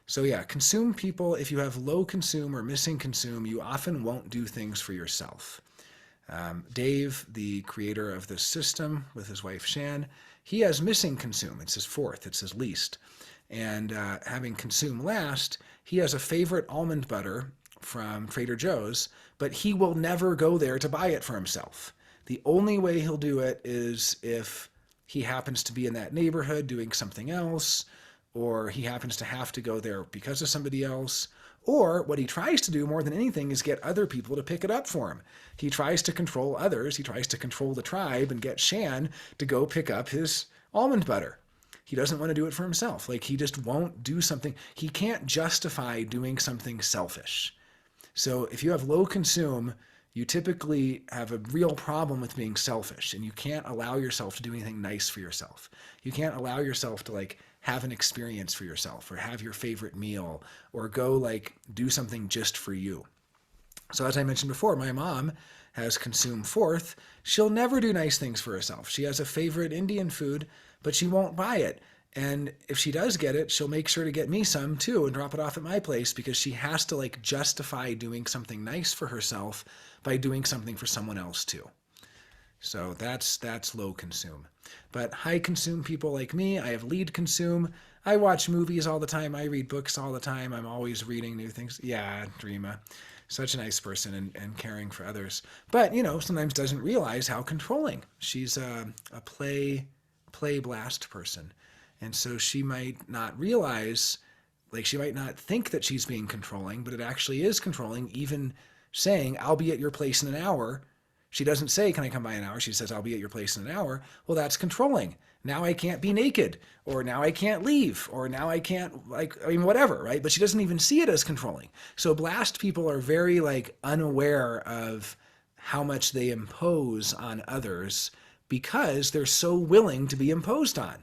So yeah, consume people, if you have low consume or missing consume, you often won't do things for yourself. Dave, the creator of this system with his wife Shan, he has missing consume. It's his fourth, it's his least. And having consume last, he has a favorite almond butter from Trader Joe's, but he will never go there to buy it for himself. The only way he'll do it is if he happens to be in that neighborhood doing something else, or he happens to have to go there because of somebody else, or what he tries to do more than anything is get other people to pick it up for him. He tries to control others. He tries to control the tribe and get Shan to go pick up his almond butter. He doesn't want to do it for himself. Like, he just won't do something. He can't justify doing something selfish. So if you have low consume, you typically have a real problem with being selfish, and you can't allow yourself to do anything nice for yourself. You can't allow yourself to like have an experience for yourself, or have your favorite meal, or go like do something just for you. So as I mentioned before, my mom has consumed fourth. She'll never do nice things for herself. She has a favorite Indian food, but she won't buy it. And if she does get it, she'll make sure to get me some too and drop it off at my place, because she has to like justify doing something nice for herself by doing something for someone else too. So that's low consume. But high consume people like me, I have lead consume. I watch movies all the time. I read books all the time. I'm always reading new things. Yeah, Dreama. Such a nice person and caring for others. But, you know, sometimes doesn't realize how controlling. She's a play blast person. And so she might not realize, like, she might not think that she's being controlling, but it actually is controlling. Even saying, I'll be at your place in an hour. She doesn't say, can I come by an hour? She says, I'll be at your place in an hour. Well, that's controlling. Now I can't be naked, or now I can't leave, or now I can't, like, I mean, whatever, right? But she doesn't even see it as controlling. So blast people are very, like, unaware of how much they impose on others because they're so willing to be imposed on.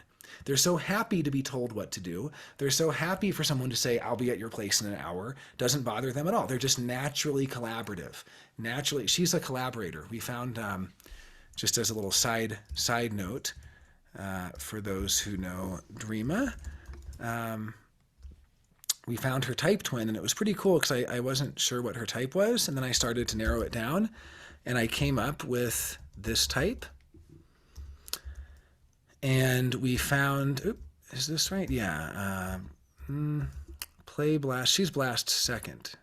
They're so happy to be told what to do. They're so happy for someone to say, I'll be at your place in an hour. Doesn't bother them at all. They're just naturally collaborative. Naturally, she's a collaborator. We found, just as a little side note, for those who know Dreama, we found her type twin, and it was pretty cool because I wasn't sure what her type was, and then I started to narrow it down, and I came up with this type. And we found, is this right? Yeah. Play blast. She's blast second.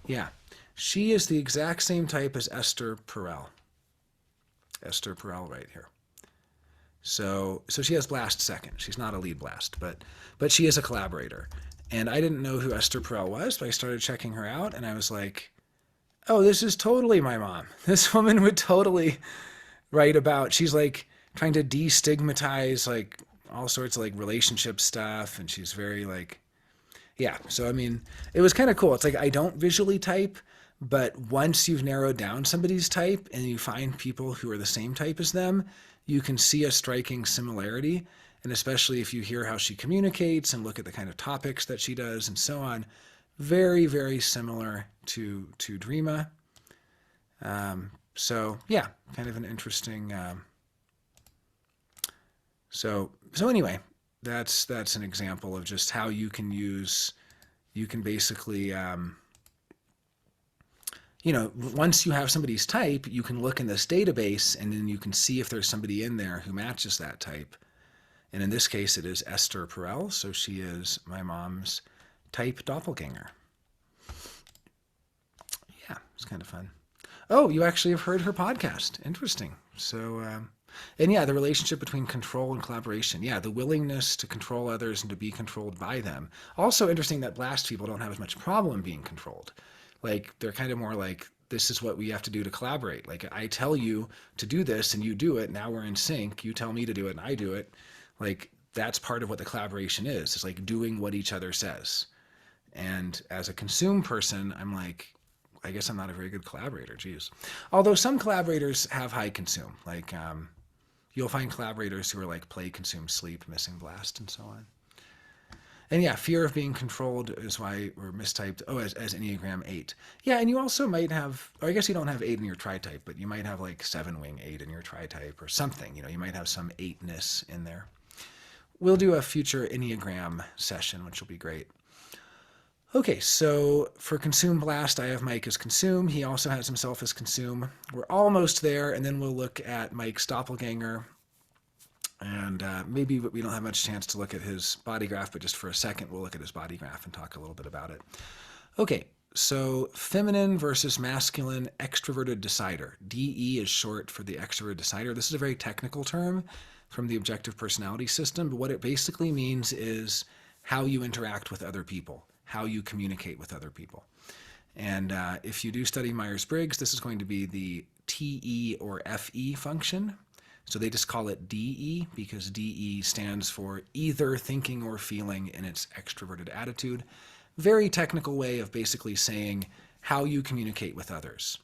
Yeah. She is the exact same type as Esther Perel. Esther Perel right here. So she has blast second. She's not a lead blast, but she is a collaborator. And I didn't know who Esther Perel was, but I started checking her out, and I was like, oh, this is totally my mom. This woman would totally write about. She's like trying to destigmatize like all sorts of like relationship stuff, and she's very like, yeah. So I mean, it was kind of cool. It's like I don't visually type, but once you've narrowed down somebody's type and you find people who are the same type as them, you can see a striking similarity. And especially if you hear how she communicates and look at the kind of topics that she does and so on, very, very similar to Dreama. So yeah, kind of an interesting. So anyway, that's an example of just how you can use. You can basically, once you have somebody's type, you can look in this database and then you can see if there's somebody in there who matches that type. And in this case, it is Esther Perel, so she is my mom's type doppelganger. Yeah, it's kind of fun. Oh, you actually have heard her podcast. Interesting. So, and yeah, the relationship between control and collaboration. Yeah, the willingness to control others and to be controlled by them. Also interesting that blast people don't have as much problem being controlled. Like, they're kind of more like, this is what we have to do to collaborate. Like, I tell you to do this and you do it. Now we're in sync. You tell me to do it and I do it. Like, that's part of what the collaboration is. It's like doing what each other says. And as a consume person, I'm like, I guess I'm not a very good collaborator. Geez. Although some collaborators have high consume. Like, you'll find collaborators who are like play, consume, sleep, missing blast, and so on. And yeah, fear of being controlled is why we're mistyped. Oh, as Enneagram 8. Yeah, and you also might have, or I guess you don't have 8 in your tri-type, but you might have like 7-wing 8 in your tri-type or something. You might have some 8-ness in there. We'll do a future Enneagram session, which will be great. Okay, so for Consume Blast, I have Mike as Consume. He also has himself as Consume. We're almost there, and then we'll look at Mike's Doppelganger. And maybe we don't have much chance to look at his body graph, but just for a second, we'll look at his body graph and talk a little bit about it. Okay, so feminine versus masculine extroverted decider. DE is short for the extroverted decider. This is a very technical term from the objective personality system, but what it basically means is how you interact with other people, how you communicate with other people. And if you do study Myers-Briggs, this is going to be the TE or FE function. So they just call it DE because DE stands for either thinking or feeling in its extroverted attitude. Very technical way of basically saying how you communicate with others.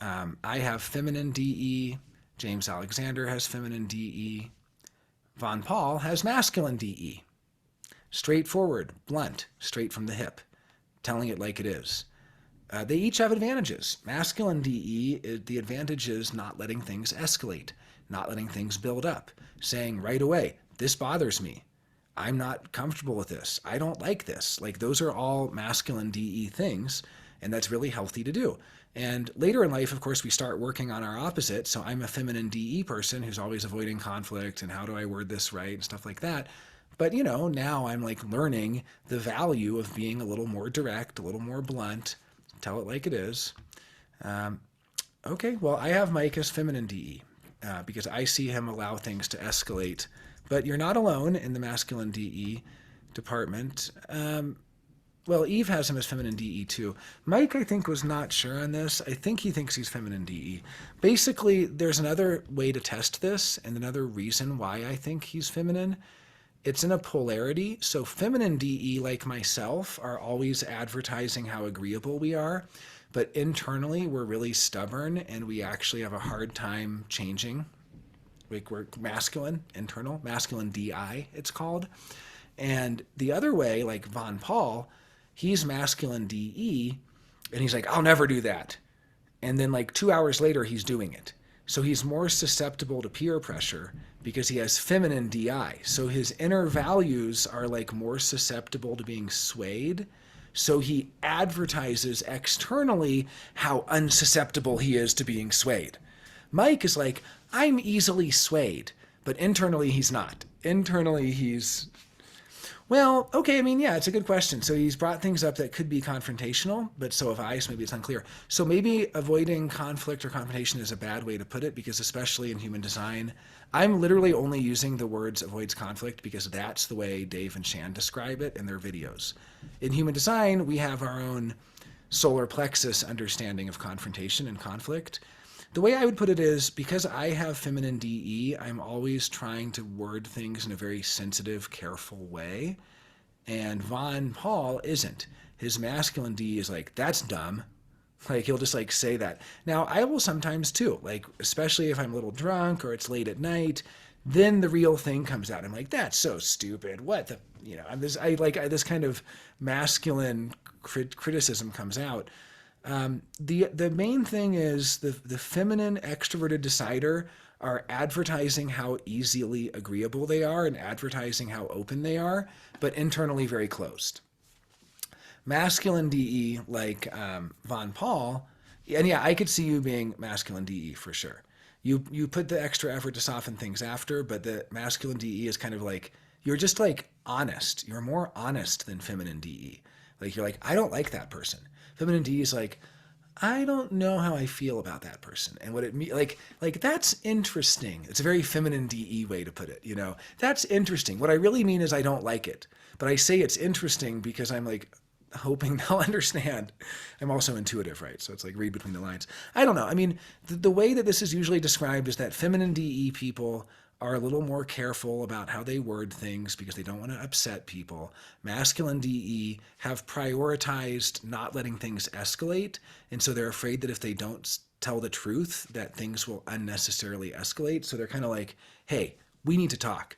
I have feminine DE. James Alexander has feminine DE. Von Paul has masculine DE. Straightforward, blunt, straight from the hip, telling it like it is. They each have advantages. Masculine DE, the advantage is not letting things escalate, not letting things build up, saying right away, this bothers me. I'm not comfortable with this. I don't like this. Like, those are all masculine DE things, and that's really healthy to do. And later in life, of course, we start working on our opposite. So I'm a feminine DE person who's always avoiding conflict and how do I word this right and stuff like that. But, now I'm like learning the value of being a little more direct, a little more blunt, tell it like it is. Okay, well, I have Mike as feminine DE because I see him allow things to escalate. But you're not alone in the masculine DE department. Well, Eve has him as feminine DE too. Mike, I think, was not sure on this. I think he thinks he's feminine DE. Basically, there's another way to test this and another reason why I think he's feminine. It's in a polarity. So feminine DE, like myself, are always advertising how agreeable we are. But internally, we're really stubborn and we actually have a hard time changing. Like, we're masculine, internal, masculine DI, it's called. And the other way, like Von Paul, he's masculine DE, and he's like, I'll never do that. And then like 2 hours later, he's doing it. So he's more susceptible to peer pressure because he has feminine DI. So his inner values are like more susceptible to being swayed. So he advertises externally how unsusceptible he is to being swayed. Mike is like, I'm easily swayed, but internally he's not. Internally he's, Well, okay, I mean, yeah, it's a good question. So he's brought things up that could be confrontational, but so have I, so maybe it's unclear. So maybe avoiding conflict or confrontation is a bad way to put it, because especially in human design, I'm literally only using the words avoids conflict because that's the way Dave and Shan describe it in their videos. In human design, we have our own solar plexus understanding of confrontation and conflict. The way I would put it is, because I have feminine DE, I'm always trying to word things in a very sensitive, careful way. And Von Paul isn't. His masculine DE is like, that's dumb. Like, he'll just like say that. Now, I will sometimes too, like, especially if I'm a little drunk or it's late at night, then the real thing comes out. I'm like, that's so stupid. What the, this kind of masculine criticism comes out. The main thing is the feminine extroverted decider are advertising how easily agreeable they are and advertising how open they are, but internally very closed. Masculine DE, like Von Paul, and yeah, I could see you being masculine DE for sure. You put the extra effort to soften things after, but the masculine DE is kind of like, you're just like honest. You're more honest than feminine DE. Like, you're like, I don't like that person. Feminine DE is like, I don't know how I feel about that person, and what it means. Like that's interesting. It's a very feminine DE way to put it. That's interesting. What I really mean is I don't like it, but I say it's interesting because I'm like hoping they'll understand. I'm also intuitive, right? So it's like read between the lines. I don't know. I mean, the way that this is usually described is that feminine DE people are a little more careful about how they word things because they don't want to upset people. Masculine DE have prioritized not letting things escalate, and so they're afraid that if they don't tell the truth, that things will unnecessarily escalate. So they're kind of like, hey, we need to talk.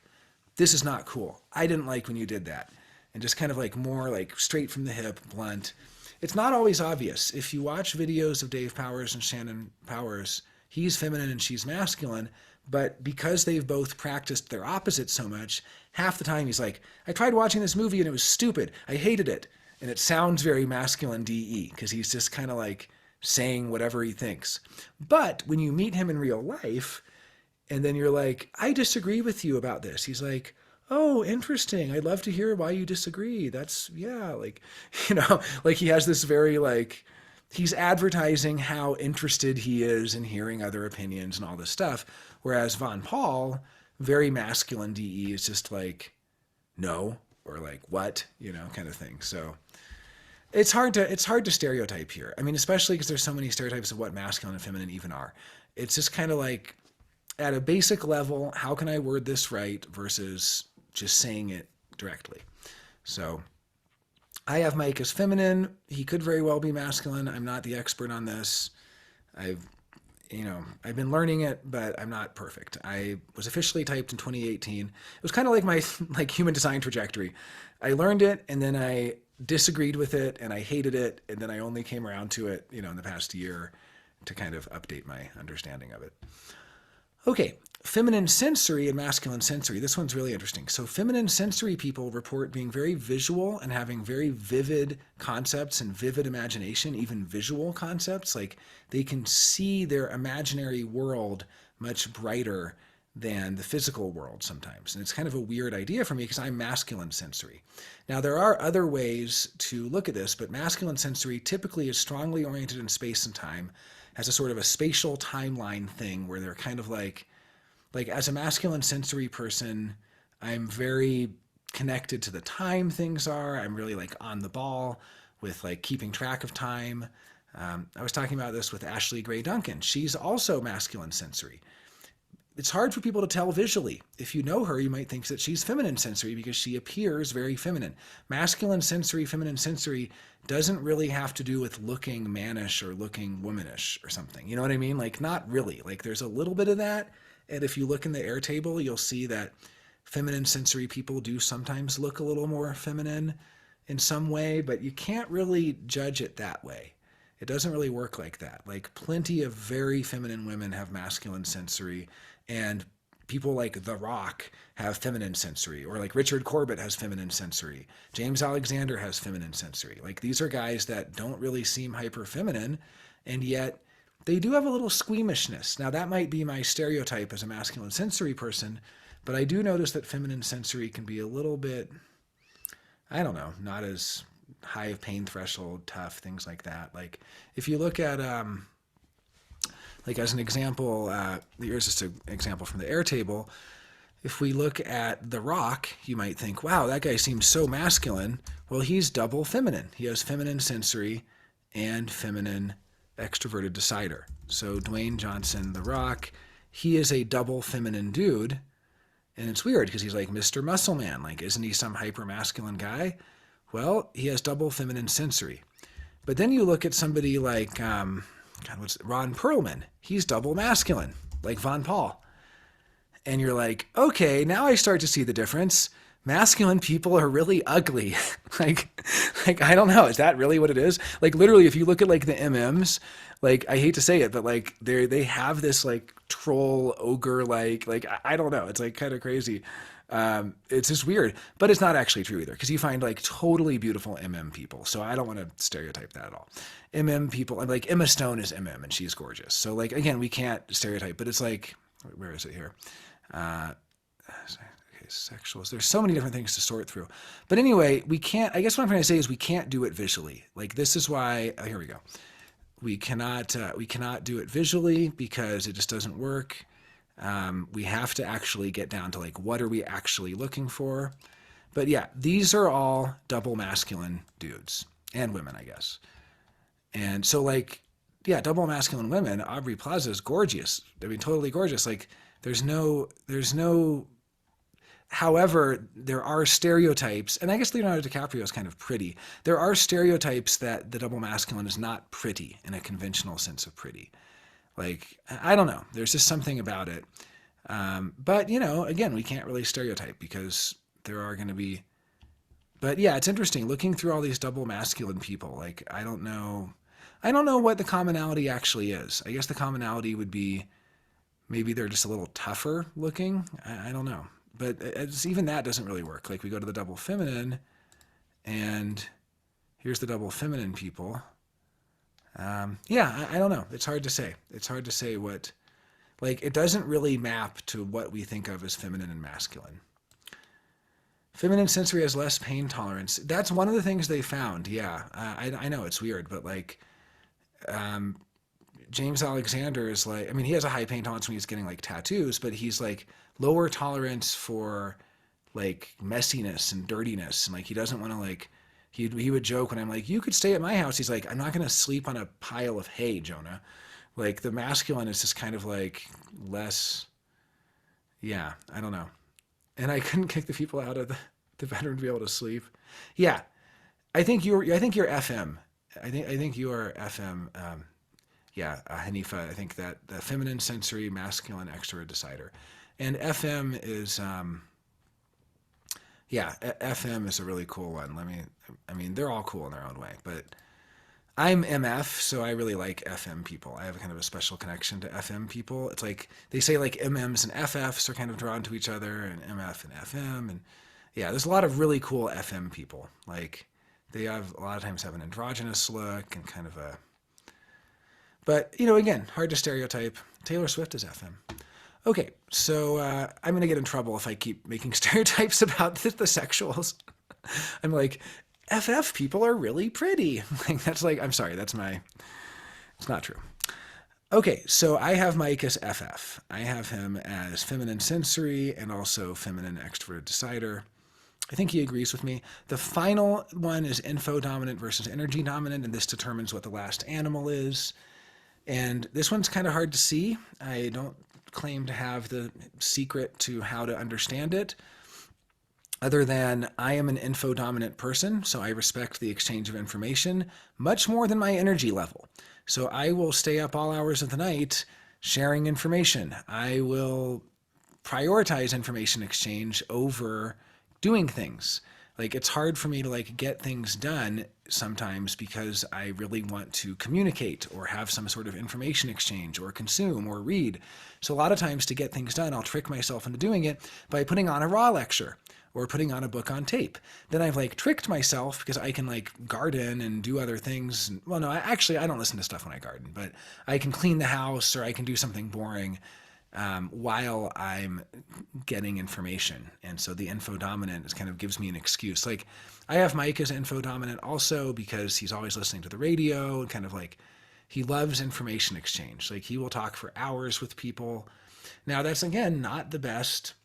This is not cool. I didn't like when you did that. And just kind of like more like straight from the hip, blunt. It's not always obvious. If you watch videos of Dave Powers and Shannon Powers, he's feminine and she's masculine, but because they've both practiced their opposites so much, half the time he's like, I tried watching this movie and it was stupid. I hated it. And it sounds very masculine DE because he's just kind of like saying whatever he thinks. But when you meet him in real life, and then you're like, I disagree with you about this, he's like, oh, interesting. I'd love to hear why you disagree. That's, yeah, like, like he has this very like, he's advertising how interested he is in hearing other opinions and all this stuff. Whereas Von Paul, very masculine DE, is just like, no, or like, what, kind of thing. So it's hard to stereotype here. I mean, especially because there's so many stereotypes of what masculine and feminine even are. It's just kind of like, at a basic level, how can I word this right versus just saying it directly? So I have Mike as feminine. He could very well be masculine. I'm not the expert on this. I've been learning it, but I'm not perfect. I was officially typed in 2018. It was kind of like my human design trajectory. I learned it, and then I disagreed with it, and I hated it, and then I only came around to it, in the past year to kind of update my understanding of it. Okay, feminine sensory and masculine sensory. This one's really interesting. So feminine sensory people report being very visual and having very vivid concepts and vivid imagination, even visual concepts. Like they can see their imaginary world much brighter than the physical world sometimes. And it's kind of a weird idea for me because I'm masculine sensory. Now, there are other ways to look at this, but masculine sensory typically is strongly oriented in space and time, has a sort of a spatial timeline thing where they're kind of like as a masculine sensory person, I'm very connected to the time things are. I'm really like on the ball with like keeping track of time. I was talking about this with Ashley Gray Duncan. She's also masculine sensory. It's hard for people to tell visually. If you know her, you might think that she's feminine sensory because she appears very feminine. Masculine sensory, feminine sensory doesn't really have to do with looking mannish or looking womanish or something. You know what I mean? Like, not really. Like, there's a little bit of that. And if you look in the Airtable, you'll see that feminine sensory people do sometimes look a little more feminine in some way, but you can't really judge it that way. It doesn't really work like that. Like, plenty of very feminine women have masculine sensory, and people like The Rock have feminine sensory, or like Richard Corbett has feminine sensory. James Alexander has feminine sensory. Like, these are guys that don't really seem hyper feminine, and yet they do have a little squeamishness. Now, that might be my stereotype as a masculine sensory person, but I do notice that feminine sensory can be a little bit I don't know, not as high of pain threshold, tough, things like that. Like if you look at, like as an example, here's just an example from the Airtable. If we look at The Rock, you might think, wow, that guy seems so masculine. Well, he's double feminine. He has feminine sensory and feminine extroverted decider. So Dwayne Johnson, The Rock, he is a double feminine dude. And it's weird because he's like Mr. Muscle Man. Like, isn't he some hyper masculine guy? Well, he has double feminine sensory. But then you look at somebody like, Ron Perlman. He's double masculine, like Von Paul. And you're like, okay, now I start to see the difference. Masculine people are really ugly. like I don't know, is that really what it is? Like literally, if you look at like the MMs, like I hate to say it, but like they have this like troll ogre like I don't know. It's like kind of crazy. It's just weird, but it's not actually true either because you find like totally beautiful people. So I don't want to stereotype that at all. People, like Emma Stone is and she's gorgeous. So like again, we can't stereotype, but it's like, where is it here? Okay, sexuals. There's so many different things to sort through. But anyway, we can't, I guess what I'm trying to say is we can't do it visually. Like this is why, here we go. We cannot do it visually because it just doesn't work. We have to actually get down to like, what are we actually looking for? But yeah, these are all double masculine dudes and women, I guess. And so like, yeah, double masculine women, Aubrey Plaza is gorgeous. I mean, totally gorgeous. Like there's no, however, there are stereotypes, and I guess Leonardo DiCaprio is kind of pretty. There are stereotypes that the double masculine is not pretty in a conventional sense of pretty. Like, I don't know. There's just something about it. But, you know, again, we can't really stereotype because there are going to be, but yeah, it's interesting looking through all these double masculine people. Like, I don't know what the commonality actually is. I guess the commonality would be maybe they're just a little tougher looking. I don't know. But even that doesn't really work. Like we go to the double feminine and here's the double feminine people. Yeah, I don't know. It's hard to say. It's hard to say what, like it doesn't really map to what we think of as feminine and masculine. Feminine sensory has less pain tolerance. That's one of the things they found. Yeah, I know it's weird, but like James Alexander is like, I mean, he has a high pain tolerance when he's getting like tattoos, but he's like lower tolerance for like messiness and dirtiness. And like, he doesn't want to like, he would joke when I'm like, you could stay at my house. He's like, I'm not going to sleep on a pile of hay, Jonah. Like the masculine is just kind of like less, yeah, I don't know. And I couldn't kick the people out of the bedroom to be able to sleep. Yeah. I think you're FM. I think you are FM. Yeah, Hanifa, I think that the feminine sensory, masculine extrovert decider. And FM is, yeah, FM is a really cool one. I mean, they're all cool in their own way, but I'm MF, so I really like FM people. I have kind of a special connection to FM people. It's like, they say like MMs and FFs are kind of drawn to each other, and MF and FM, and yeah, there's a lot of really cool FM people. Like, they have, a lot of times have an androgynous look and kind of a, but, you know, again, hard to stereotype. Taylor Swift is FM. Okay, so I'm going to get in trouble if I keep making stereotypes about the sexuals. I'm like, FF people are really pretty. Like, that's like, I'm sorry, it's not true. Okay, so I have Mike as FF. I have him as feminine sensory and also feminine extrovert decider. I think he agrees with me. The final one is info dominant versus energy dominant, and this determines what the last animal is. And this one's kind of hard to see. I don't claim to have the secret to how to understand it, other than I am an info-dominant person, so I respect the exchange of information much more than my energy level. So I will stay up all hours of the night sharing information. I will prioritize information exchange over doing things. Like, it's hard for me to like get things done sometimes because I really want to communicate or have some sort of information exchange or consume or read. So a lot of times to get things done, I'll trick myself into doing it by putting on a raw lecture or putting on a book on tape. Then I've like tricked myself because I can like garden and do other things. Well, no, I don't listen to stuff when I garden, but I can clean the house or I can do something boring. while I'm getting information. And so the info dominant is kind of gives me an excuse. Like I have Mike as info dominant also because he's always listening to the radio and kind of like he loves information exchange. Like he will talk for hours with people. Now that's again not the best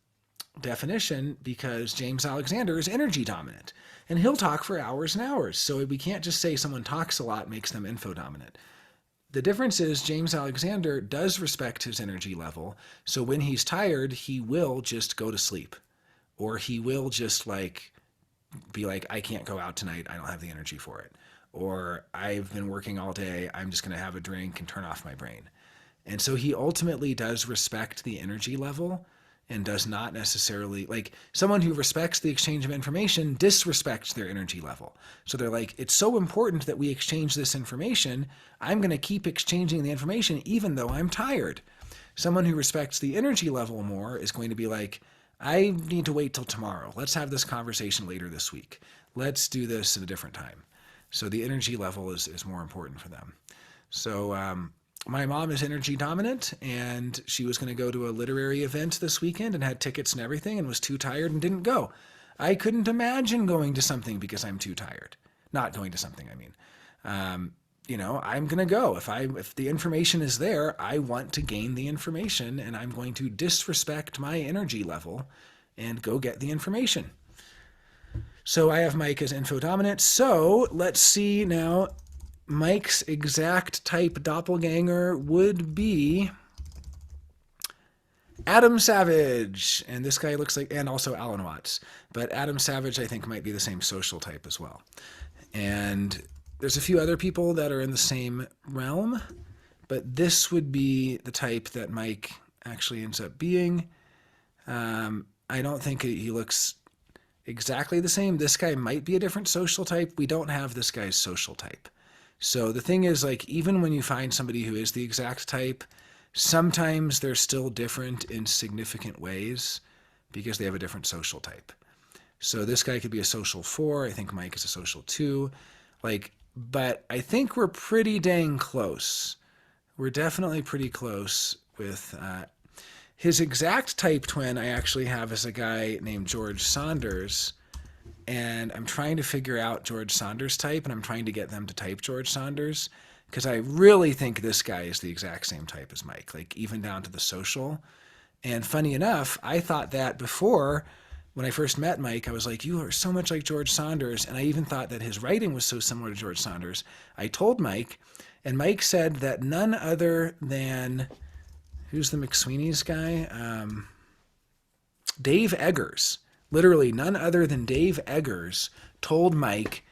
definition because James Alexander is energy dominant and he'll talk for hours and hours. So we can't just say someone talks a lot makes them info dominant. The difference is James Alexander does respect his energy level. So when he's tired, he will just go to sleep or he will just like be like, I can't go out tonight. I don't have the energy for it. Or I've been working all day. I'm just going to have a drink and turn off my brain. And so he ultimately does respect the energy level and does not necessarily, like someone who respects the exchange of information disrespects their energy level. So they're like, it's so important that we exchange this information. I'm going to keep exchanging the information even though I'm tired. Someone who respects the energy level more is going to be like, I need to wait till tomorrow. Let's have this conversation later this week. Let's do this at a different time. So the energy level is more important for them. So my mom is energy dominant, and she was going to go to a literary event this weekend and had tickets and everything and was too tired and didn't go. I couldn't imagine going to something because I'm too tired. Not going to something, I mean. I'm going to go. If the information is there, I want to gain the information, and I'm going to disrespect my energy level and go get the information. So I have Mike as info dominant. So let's see now. Mike's exact type doppelganger would be Adam Savage. And this guy looks like, and also Alan Watts. But Adam Savage, I think, might be the same social type as well. And there's a few other people that are in the same realm. But this would be the type that Mike actually ends up being. I don't think he looks exactly the same. This guy might be a different social type. We don't have this guy's social type. So the thing is, like, even when you find somebody who is the exact type, sometimes they're still different in significant ways because they have a different social type. So this guy could be a social 4. I think Mike is a social 2. But I think we're pretty dang close. We're definitely pretty close with his exact type twin. I actually have as a guy named George Saunders. And I'm trying to figure out George Saunders' type, and I'm trying to get them to type George Saunders, because I really think this guy is the exact same type as Mike, like even down to the social. And funny enough, I thought that before, when I first met Mike, I was like, you are so much like George Saunders. And I even thought that his writing was so similar to George Saunders. I told Mike, and Mike said that none other than, who's the McSweeney's guy? Dave Eggers. Literally, none other than Dave Eggers told Mike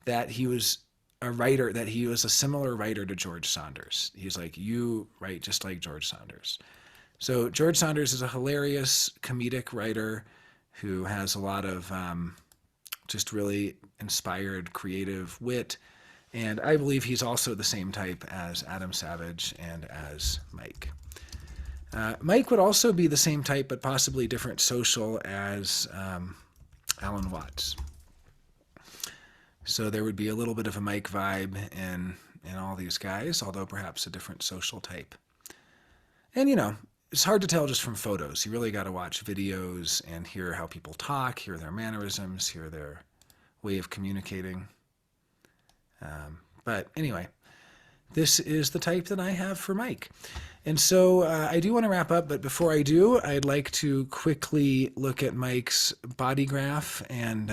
that he was a writer, that he was a similar writer to George Saunders. He's like, you write just like George Saunders. So George Saunders is a hilarious comedic writer who has a lot of just really inspired, creative wit. And I believe he's also the same type as Adam Savage and as Mike. Mike would also be the same type, but possibly different social as Alan Watts. So there would be a little bit of a Mike vibe in all these guys, although perhaps a different social type. And, it's hard to tell just from photos. You really got to watch videos and hear how people talk, hear their mannerisms, hear their way of communicating. But anyway, this is the type that I have for Mike. And so I do want to wrap up, but before I do, I'd like to quickly look at Mike's body graph and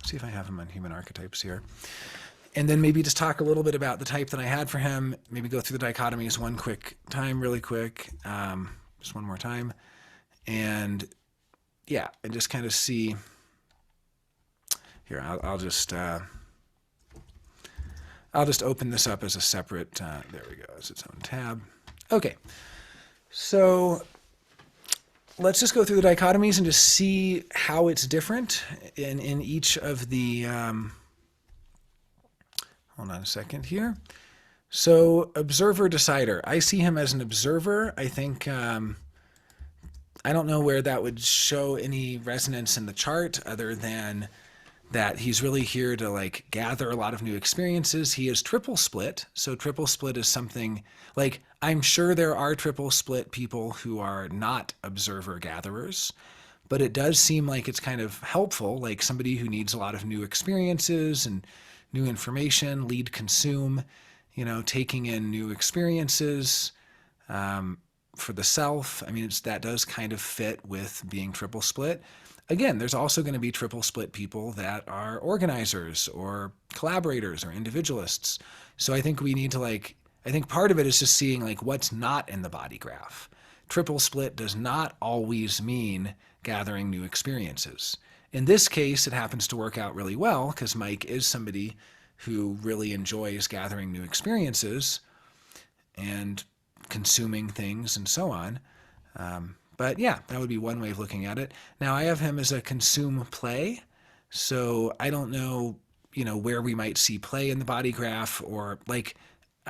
see if I have him on human archetypes here. And then maybe just talk a little bit about the type that I had for him, maybe go through the dichotomies one quick time, really quick, just one more time. And yeah, and just kind of see, here, I'll just open this up as a separate, there we go, as its own tab. Okay, so let's just go through the dichotomies and just see how it's different in each of the, hold on a second here. So observer decider, I see him as an observer. I think, I don't know where that would show any resonance in the chart other than that he's really here to like gather a lot of new experiences. He is triple split. So triple split is something like, I'm sure there are triple split people who are not observer gatherers, but it does seem like it's kind of helpful, like somebody who needs a lot of new experiences and new information, lead consume, taking in new experiences for the self. I mean, that does kind of fit with being triple split. Again, there's also going to be triple split people that are organizers or collaborators or individualists. So I think we need to I think part of it is just seeing like what's not in the body graph. Triple split does not always mean gathering new experiences. In this case, it happens to work out really well because Mike is somebody who really enjoys gathering new experiences and consuming things and so on. But yeah, that would be one way of looking at it. Now I have him as a consume play. So I don't know, where we might see play in the body graph, or like,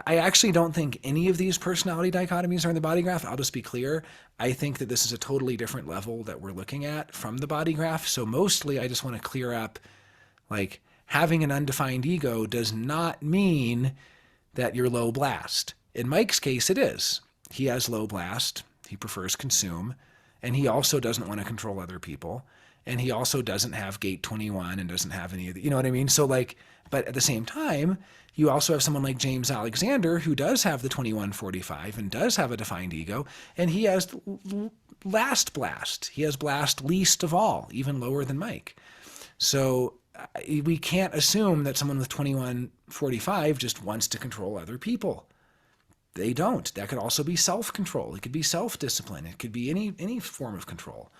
I actually don't think any of these personality dichotomies are in the body graph. I'll just be clear. I think that this is a totally different level that we're looking at from the body graph. So mostly I just want to clear up, like, having an undefined ego does not mean that you're low blast. In Mike's case, it is. He has low blast. He prefers consume, and he also doesn't want to control other people, and he also doesn't have gate 21 and doesn't have any of the, you know what I mean? So like, but at the same time, you also have someone like James Alexander who does have the 2145 and does have a defined ego, and he has last blast. He has blast least of all, even lower than Mike. So we can't assume that someone with 2145 just wants to control other people. They don't. That could also be self-control. It could be self-discipline. It could be any form of control.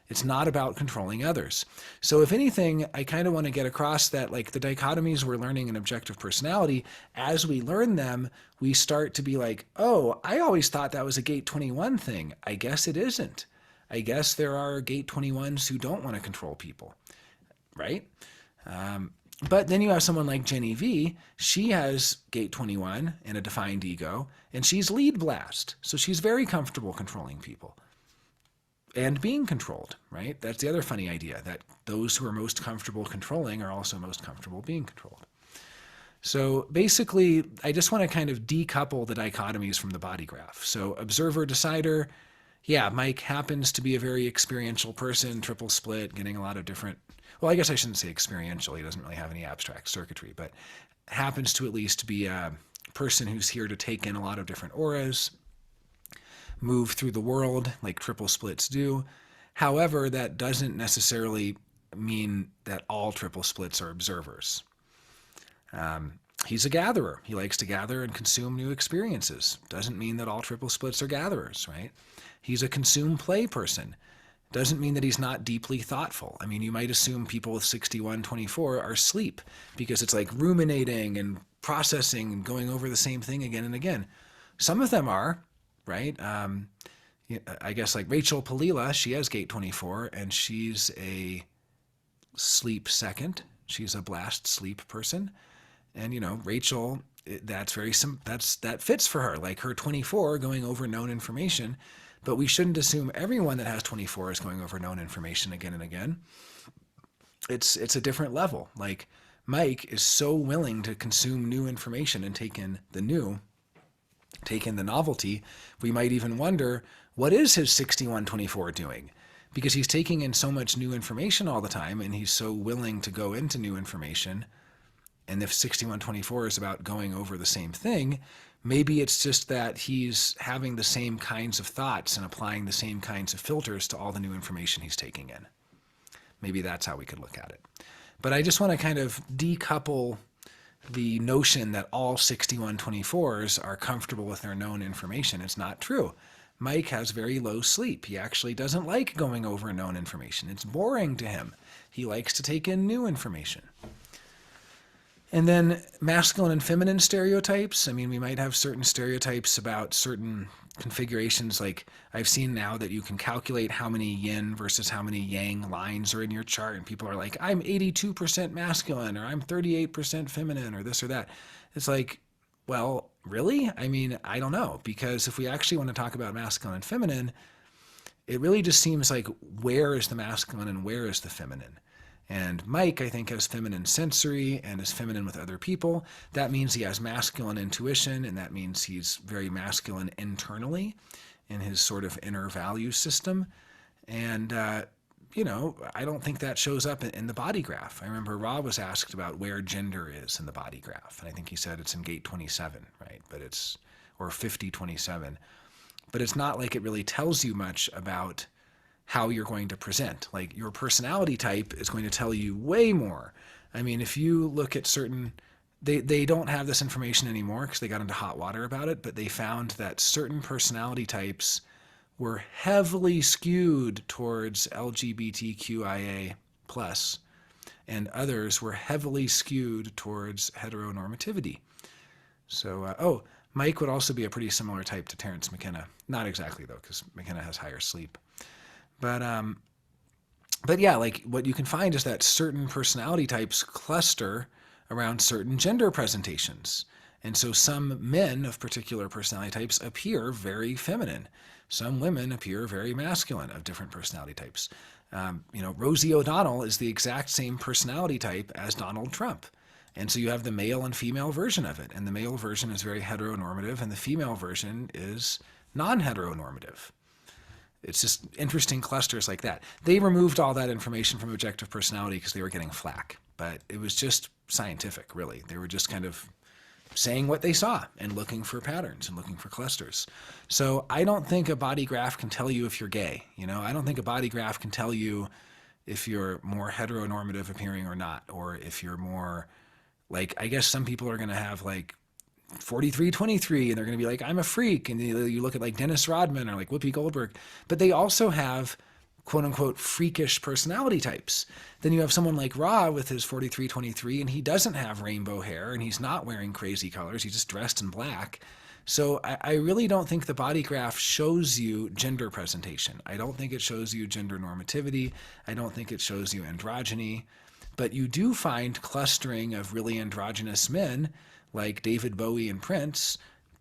It's not about controlling others. So if anything, I kind of want to get across that like the dichotomies we're learning in objective personality, as we learn them, we start to be like, oh, I always thought that was a gate 21 thing. I guess it isn't. I guess there are gate 21s who don't want to control people, right? But then you have someone like Jenny V. She has gate 21 and a defined ego, and she's lead blast. So she's very comfortable controlling people and being controlled, right? That's the other funny idea, that those who are most comfortable controlling are also most comfortable being controlled. So basically, I just want to kind of decouple the dichotomies from the body graph. So observer, decider, yeah, Mike happens to be a very experiential person, triple split, getting a lot of different, well, I guess I shouldn't say experiential. He doesn't really have any abstract circuitry, but happens to at least be a person who's here to take in a lot of different auras, move through the world like triple splits do. However, that doesn't necessarily mean that all triple splits are observers. He's a gatherer. He likes to gather and consume new experiences. Doesn't mean that all triple splits are gatherers, right? He's a consume play person. Doesn't mean that he's not deeply thoughtful. I mean, you might assume people with 6124 are sleep because it's like ruminating and processing and going over the same thing again and again. Some of them are, right? I guess like Rachel Palila, she has gate 24 and she's a sleep second. She's a blast sleep person. And, Rachel, that fits for her, like her 24 going over known information. But we shouldn't assume everyone that has 24 is going over known information again and again. It's a different level. Like Mike is so willing to consume new information and take in the new, take in the novelty. We might even wonder, what is his 6124 doing? Because he's taking in so much new information all the time and he's so willing to go into new information. And if 6124 is about going over the same thing, maybe it's just that he's having the same kinds of thoughts and applying the same kinds of filters to all the new information he's taking in. Maybe that's how we could look at it. But I just want to kind of decouple the notion that all 6124s are comfortable with their known information. It's not true. Mike has very low sleep. He actually doesn't like going over known information. It's boring to him. He likes to take in new information. And then masculine and feminine stereotypes. I mean, we might have certain stereotypes about certain configurations. Like I've seen now that you can calculate how many yin versus how many yang lines are in your chart. And people are like, I'm 82% masculine, or I'm 38% feminine, or this or that. It's like, well, really? I mean, I don't know. Because if we actually want to talk about masculine and feminine, it really just seems like where is the masculine and where is the feminine? And Mike, I think, has feminine sensory and is feminine with other people. That means he has masculine intuition, and that means he's very masculine internally in his sort of inner value system. And, I don't think that shows up in the body graph. I remember Rob was asked about where gender is in the body graph, and I think he said it's in gate 27, right? Or 5027. But it's not like it really tells you much about how you're going to present. Like your personality type is going to tell you way more. I mean, if you look at certain, they don't have this information anymore because they got into hot water about it, but they found that certain personality types were heavily skewed towards LGBTQIA plus, and others were heavily skewed towards heteronormativity. So, Mike would also be a pretty similar type to Terrence McKenna. Not exactly though, because McKenna has higher sleep. But yeah, like what you can find is that certain personality types cluster around certain gender presentations. And so some men of particular personality types appear very feminine. Some women appear very masculine of different personality types. Rosie O'Donnell is the exact same personality type as Donald Trump. And so you have the male and female version of it. And the male version is very heteronormative, and the female version is non-heteronormative. It's just interesting clusters like that. They removed all that information from objective personality because they were getting flack. But it was just scientific, really. They were just kind of saying what they saw and looking for patterns and looking for clusters. So I don't think a body graph can tell you if you're gay. I don't think a body graph can tell you if you're more heteronormative appearing or not, or if you're more like, I guess some people are going to have like 43-23 and they're going to be like, I'm a freak. And you look at like Dennis Rodman or like Whoopi Goldberg, but they also have quote unquote freakish personality types. Then you have someone like Ra with his 43-23 and he doesn't have rainbow hair and he's not wearing crazy colors. He's just dressed in black. So I really don't think the body graph shows you gender presentation. I don't think it shows you gender normativity. I don't think it shows you androgyny. But you do find clustering of really androgynous men like David Bowie and Prince,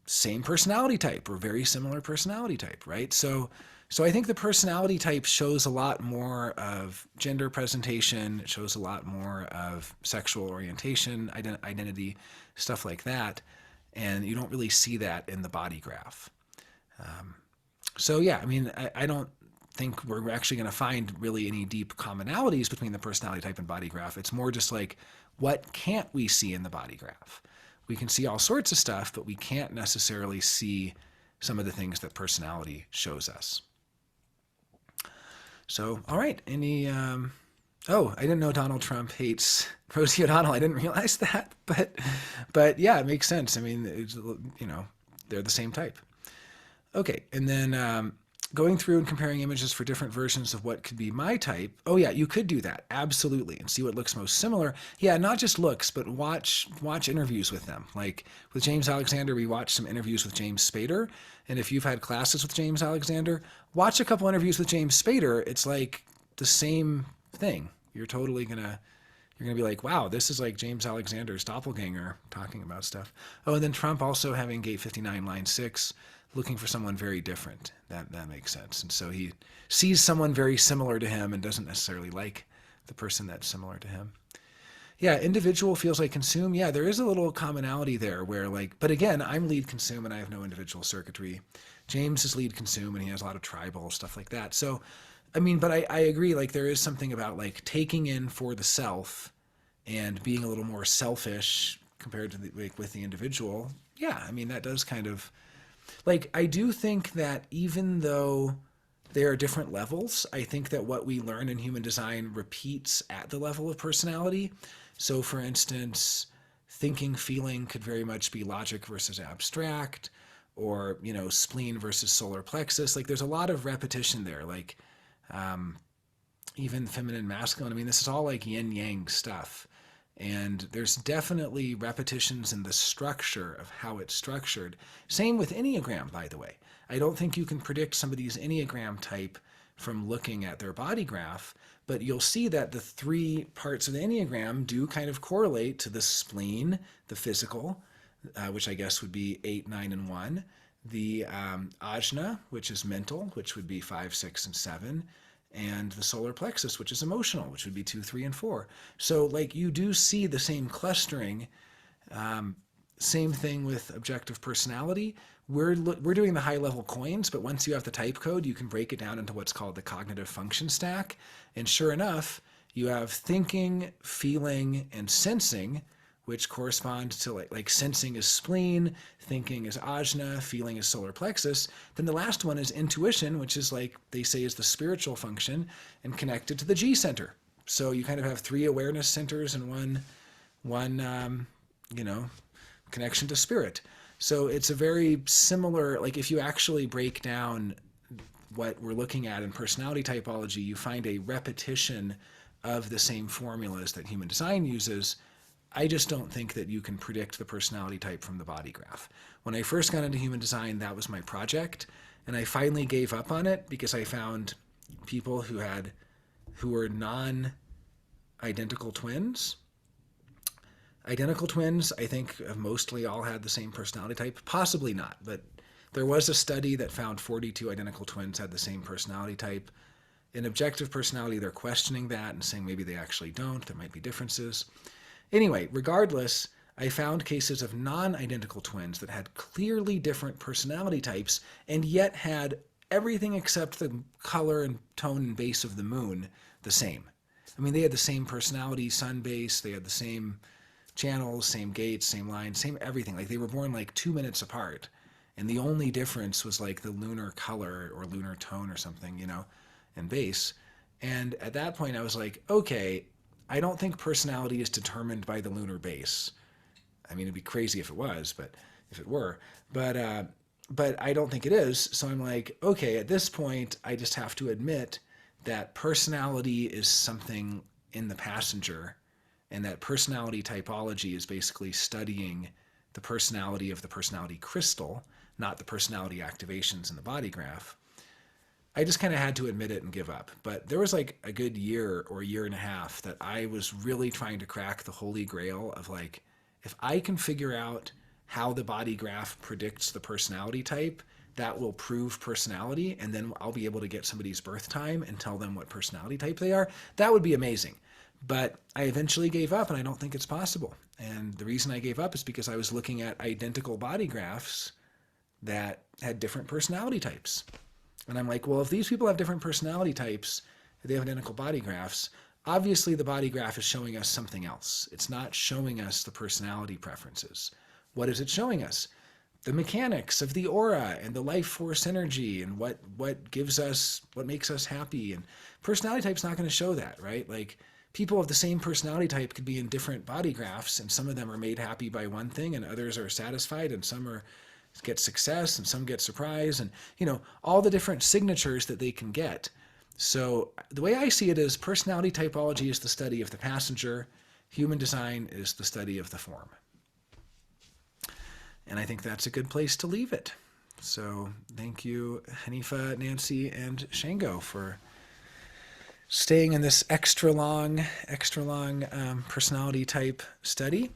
same personality type or very similar personality type, right? So I think the personality type shows a lot more of gender presentation. It shows a lot more of sexual orientation, identity, stuff like that. And you don't really see that in the body graph. I don't think we're actually going to find really any deep commonalities between the personality type and body graph. It's more just like, what can't we see in the body graph? We can see all sorts of stuff, but we can't necessarily see some of the things that personality shows us. So, all right, I didn't know Donald Trump hates Rosie O'Donnell. I didn't realize that, but yeah, it makes sense. I mean, they're the same type. Okay, and then going through and comparing images for different versions of what could be my type. Oh yeah, you could do that, absolutely, and see what looks most similar. Yeah, not just looks, but watch interviews with them. Like with James Alexander, we watched some interviews with James Spader, and if you've had classes with James Alexander, watch a couple interviews with James Spader. It's like the same thing. You're gonna be like, wow, this is like James Alexander's doppelganger talking about stuff. Oh, and then Trump also having gate 59, line 6, looking for someone very different. That makes sense. And so he sees someone very similar to him and doesn't necessarily like the person that's similar to him. Yeah, individual feels like consume. Yeah, there is a little commonality there where but again, I'm lead consume and I have no individual circuitry. James is lead consume and he has a lot of tribal stuff like that. So, but I agree, there is something about taking in for the self and being a little more selfish compared to with the individual. Yeah, that does kind of, I do think that even though there are different levels, I think that what we learn in human design repeats at the level of personality. So for instance, thinking, feeling could very much be logic versus abstract, or, spleen versus solar plexus. There's a lot of repetition there, even feminine, masculine. This is all yin yang stuff. And there's definitely repetitions in the structure of how it's structured. Same with Enneagram, by the way. I don't think you can predict somebody's Enneagram type from looking at their body graph, but you'll see that the 3 parts of the Enneagram do kind of correlate to the spleen, the physical, which I guess would be 8, 9, and 1, the ajna, which is mental, which would be 5, 6, and 7, and the solar plexus, which is emotional, which would be 2, 3, and 4. So like you do see the same clustering. Same thing with objective personality. We're doing the high level coins, but once you have the type code, you can break it down into what's called the cognitive function stack. And sure enough, you have thinking, feeling, and sensing, which correspond to like sensing is spleen, thinking is ajna, feeling is solar plexus. Then the last one is intuition, which is like they say is the spiritual function and connected to the G center. So you kind of have 3 awareness centers and one connection to spirit. So it's a very similar, like if you actually break down what we're looking at in personality typology, you find a repetition of the same formulas that human design uses. I just don't think that you can predict the personality type from the body graph. When I first got into human design, that was my project, and I finally gave up on it because I found people who were non-identical twins. Identical twins, I think, have mostly all had the same personality type. Possibly not, but there was a study that found 42 identical twins had the same personality type. In objective personality, they're questioning that and saying maybe they actually don't. There might be differences. Anyway, regardless, I found cases of non-identical twins that had clearly different personality types and yet had everything except the color and tone and base of the moon the same. I mean, they had the same personality, sun base, they had the same channels, same gates, same lines, same everything. Like they were born like 2 minutes apart. And the only difference was like the lunar color or lunar tone or something, and base. And at that point I was like, okay, I don't think personality is determined by the lunar base. I mean, it'd be crazy if it was, but if it were, but I don't think it is. So I'm like, okay, at this point, I just have to admit that personality is something in the passenger, and that personality typology is basically studying the personality of the personality crystal, not the personality activations in the body graph. I just kind of had to admit it and give up. But there was like a good year or year and a half that I was really trying to crack the holy grail of like, if I can figure out how the body graph predicts the personality type, that will prove personality, and then I'll be able to get somebody's birth time and tell them what personality type they are. That would be amazing. But I eventually gave up, and I don't think it's possible. And the reason I gave up is because I was looking at identical body graphs that had different personality types. And I'm like, well, if these people have different personality types, they have identical body graphs, obviously the body graph is showing us something else. It's not showing us the personality preferences. What is it showing us? The mechanics of the aura and the life force energy and what makes us happy. And personality type's not going to show that, right? Like, people of the same personality type could be in different body graphs, and some of them are made happy by one thing and others are satisfied, and some get success and some get surprise, and all the different signatures that they can get. So the way I see it is personality typology is the study of the passenger, human design is the study of the form. And I think that's a good place to leave it. So thank you, Hanifa, Nancy, and Shango for staying in this extra long personality type study.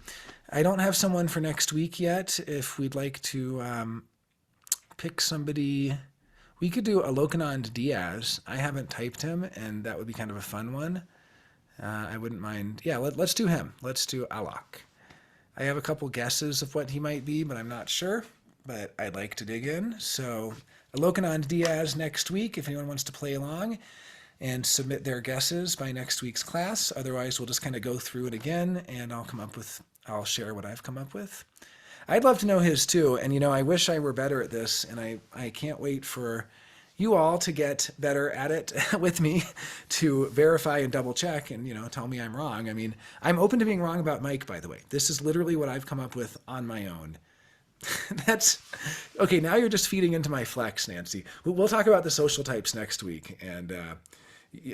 I don't have someone for next week yet. If we'd like to pick somebody, we could do Alokanand Diaz. I haven't typed him, and that would be kind of a fun one. I wouldn't mind. Yeah, let's do him. Let's do Alok. I have a couple guesses of what he might be, but I'm not sure. But I'd like to dig in. So Alokanand Diaz next week, if anyone wants to play along and submit their guesses by next week's class. Otherwise, we'll just kind of go through it again, and I'll share what I've come up with. I'd love to know his too, and I wish I were better at this, and I can't wait for you all to get better at it with me, to verify and double check and tell me I'm wrong. I mean, I'm open to being wrong about Mike, by the way. This is literally what I've come up with on my own. That's okay. Now you're just feeding into my flex, Nancy. We'll talk about the social types next week, and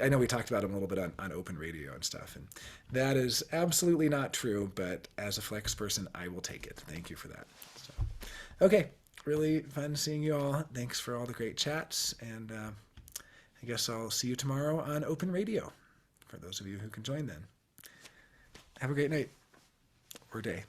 I know we talked about them a little bit on open radio and stuff, and that is absolutely not true, but as a flex person, I will take it. Thank you for that. So, okay, really fun seeing you all. Thanks for all the great chats, and I guess I'll see you tomorrow on open radio, for those of you who can join then. Have a great night or day.